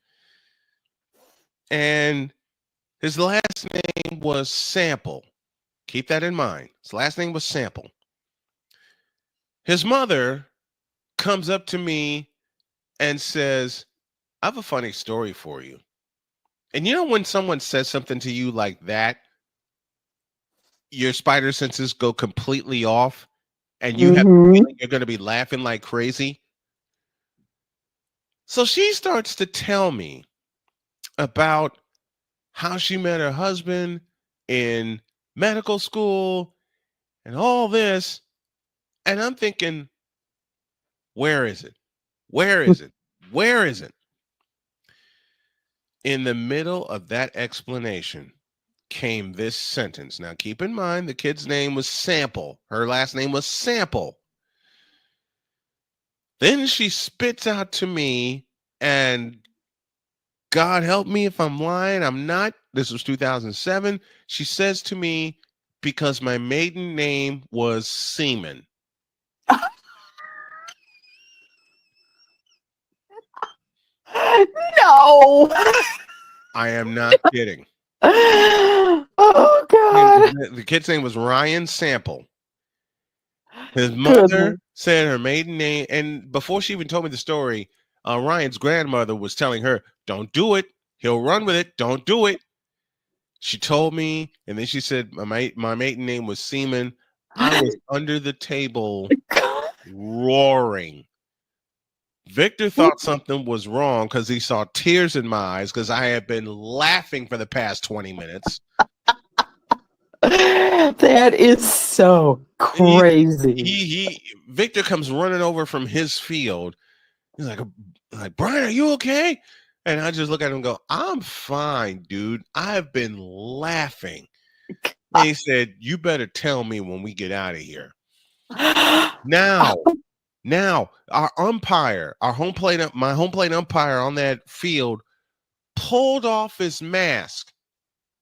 and his last name was Sample. Keep that in mind. His last name was Sample. His mother comes up to me and says, I have a funny story for you. And you know when someone says something to you like that, your spider senses go completely off and you have the feeling you're going to be laughing like crazy. So she starts to tell me about how she met her husband in medical school and all this. And I'm thinking, where is it? Where is it? Where is it? In the middle of that explanation, came this sentence. Now, keep in mind, the kid's name was Sample. Her last name was Sample. Then she spits out to me, and God help me if I'm lying. I'm not. This was 2007. She says to me, because my maiden name was Seaman. No. I am not kidding. Oh, God. The kid's name was Ryan Sample. His mother said her maiden name, and before she even told me the story, Ryan's grandmother was telling her, don't do it. He'll run with it. Don't do it. She told me, and then she said, my maiden name was Seaman. I was under the table roaring. Victor thought something was wrong because he saw tears in my eyes because I had been laughing for the past 20 minutes. That is so crazy. Victor comes running over from his field. He's like, Brian, are you okay? And I just look at him and go, I'm fine, dude. I've been laughing. And he said, you better tell me when we get out of here. Now, our umpire, my home plate umpire on that field pulled off his mask,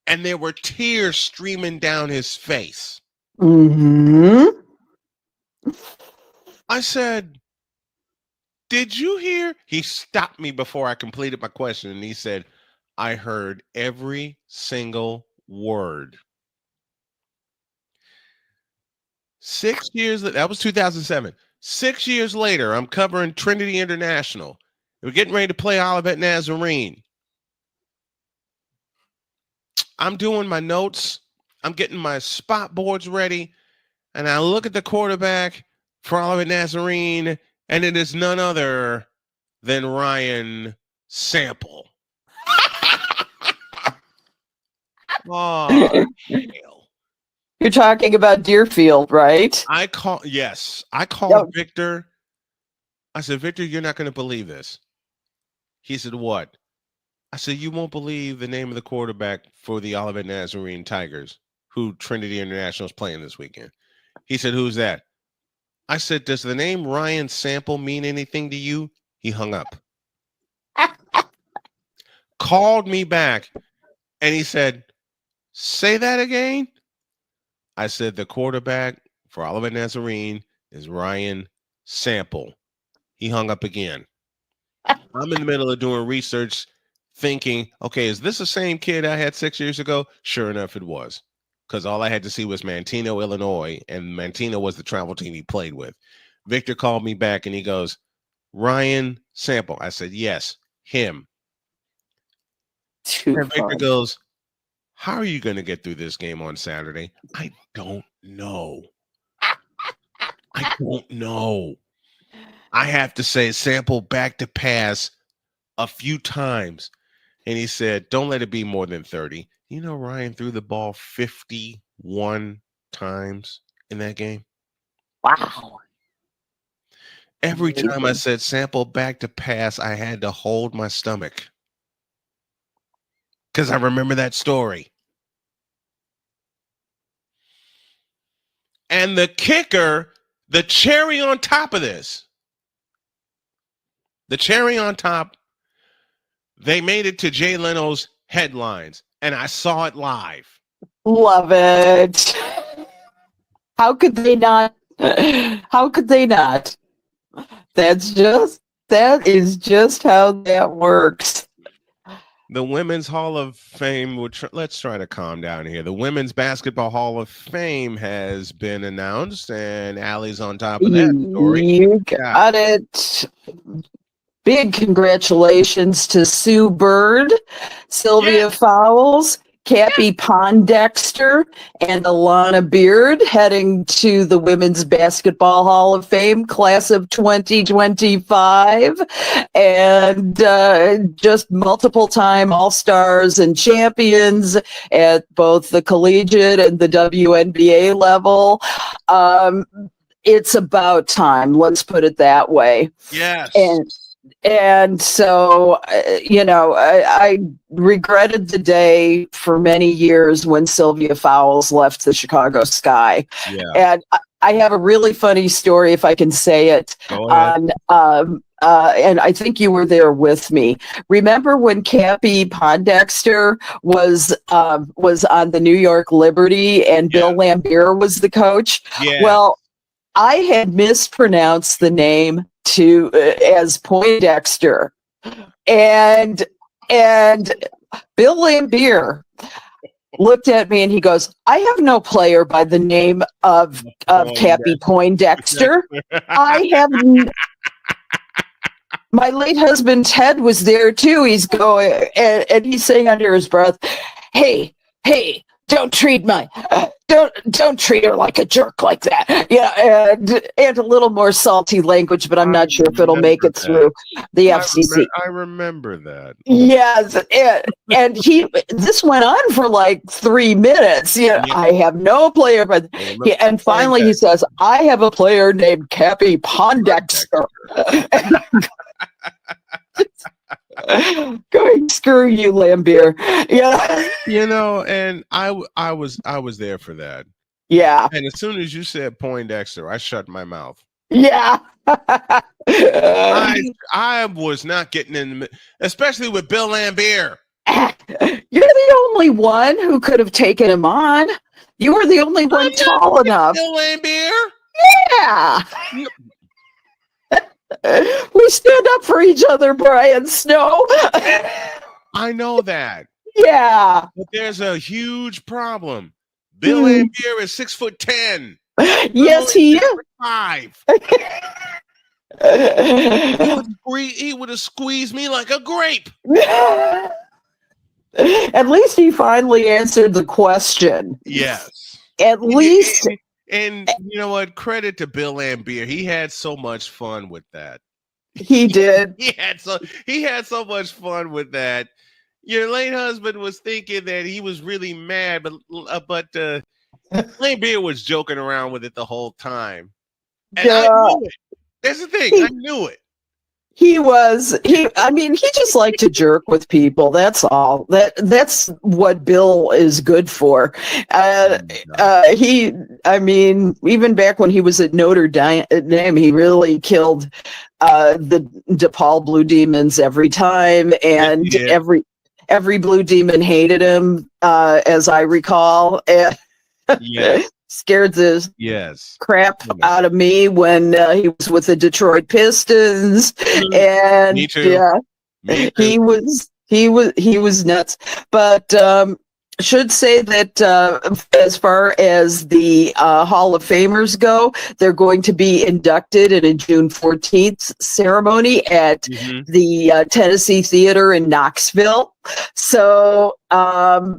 and there were tears streaming down his face. Mm-hmm. I said, did you hear? He stopped me before I completed my question, and he said, I heard every single word. 6 years, that was 2007. 6 years later, I'm covering Trinity International. We're getting ready to play Olivet Nazarene. I'm doing my notes. I'm getting my spot boards ready. And I look at the quarterback for Olivet Nazarene, and it is none other than Ryan Sample. Oh, hell. You're talking about Deerfield, right? I called Victor. I said, Victor, you're not going to believe this. He said, what? I said, you won't believe the name of the quarterback for the Olivet Nazarene Tigers, who Trinity International is playing this weekend. He said, who's that? I said, does the name Ryan Sample mean anything to you? He hung up. Called me back, and he said, say that again? I said, the quarterback for Olivet Nazarene is Ryan Sample. He hung up again. I'm in the middle of doing research thinking, okay, is this the same kid I had 6 years ago? Sure enough, it was. Because all I had to see was Manteno, Illinois, and Manteno was the travel team he played with. Victor called me back, and he goes, Ryan Sample. I said, yes, him. And Victor goes, how are you going to get through this game on Saturday? I don't know. I don't know. I have to say Sample back to pass a few times. And he said, don't let it be more than 30. You know, Ryan threw the ball 51 times in that game. Wow. Every time I said Sample back to pass, I had to hold my stomach. Because I remember that story. And the kicker, the cherry on top of this, they made it to Jay Leno's headlines, and I saw it live. Love it. How could they not? How could they not? That is just how that works. The Women's Hall of Fame, let's try to calm down here. The Women's Basketball Hall of Fame has been announced, and Allie's on top of that story. You got it. Big congratulations to Sue Bird, Sylvia Fowles, Cappy Pondexter, and Alana Beard heading to the Women's Basketball Hall of Fame class of 2025. And just multiple-time All-Stars and champions at both the collegiate and the WNBA level. It's about time, let's put it that way. Yes. And and so, I regretted the day for many years when Sylvia Fowles left the Chicago Sky. Yeah. And I have a really funny story, if I can say it. Go ahead. And I think you were there with me. Remember when Cappy Pondexter was on the New York Liberty and Bill Lambier was the coach? Yeah. Well, I had mispronounced the name as Poindexter, and Bill Lambier looked at me and he goes, "I have no player by the name of Cappy Poindexter. I have." My late husband Ted was there too. He's going and he's saying under his breath, "Hey, don't treat don't treat her like a jerk like that." Yeah, and a little more salty language, but I'm not sure if it'll make it through the FCC. I remember that. Yes, and this went on for like 3 minutes. Yeah, I have no player, but and finally he says, "I have a player named Cappy Pondexter." Going, screw you, Lambier. Yeah, and I was there for that. Yeah. And as soon as you said Poindexter, I shut my mouth. Yeah. I was not getting in, especially with Bill Lambier. You're the only one who could have taken him on. You were the only one tall enough. Bill Lambier? Yeah. We stand up for each other, Brian Snow. I know that. Yeah. But there's a huge problem. Bill Lambier is 6'10". Yes, he is. 5. He would have squeezed me like a grape. At least he finally answered the question. Yes. At least. And you know what? Credit to Bill Lambier. He had so much fun with that. He did. He had so much fun with that. Your late husband was thinking that he was really mad, but Lambier was joking around with it the whole time. And I knew it. That's the thing. I knew it. He just liked to jerk with people. That's all. That's what Bill is good for. Even back when he was at Notre Dame, he really killed the DePaul Blue Demons every time, and every Blue Demon hated him, as I recall. Yes. Scared the crap out of me when he was with the Detroit Pistons, and me too. Yeah, me too. he was nuts. But should say that as far as the Hall of Famers go, they're going to be inducted in a June 14th ceremony at the Tennessee Theater in Knoxville. So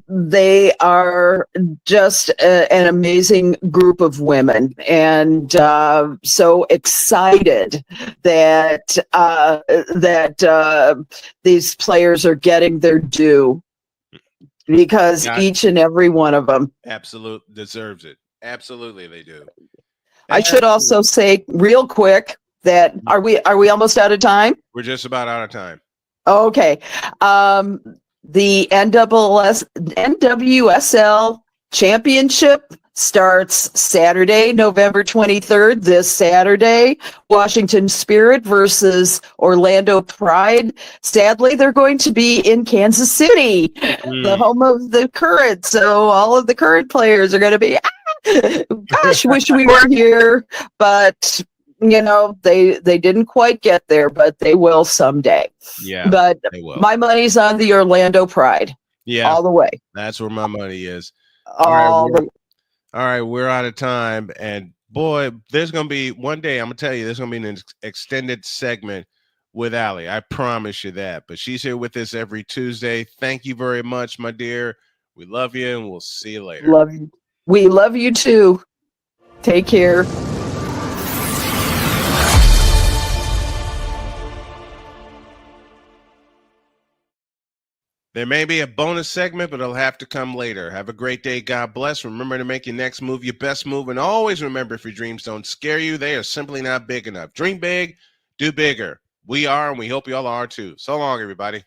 they are just an amazing group of women, and so excited that these players are getting their due. Because each and every one of them absolutely deserves it. Absolutely, they do. I should also say real quick that are we almost out of time? We're just about out of time. Okay. The NWSL Championship starts Saturday, November 23rd, this Saturday. Washington Spirit versus Orlando Pride. Sadly, they're going to be in Kansas City, the home of the Current. So all of the Current players are going to be, gosh, wish we were here. But, they didn't quite get there, but they will someday. Yeah, but they will. My money's on the Orlando Pride. Yeah, all the way. That's where my money is. All right, we're out of time. And boy, there's going to be one day, I'm going to tell you, there's going to be an extended segment with Allie. I promise you that. But she's here with us every Tuesday. Thank you very much, my dear. We love you, and we'll see you later. Love you. We love you too. Take care. There may be a bonus segment, but it'll have to come later. Have a great day. God bless. Remember to make your next move your best move. And always remember, if your dreams don't scare you, they are simply not big enough. Dream big, do bigger. We are, and we hope y'all are too. So long, everybody.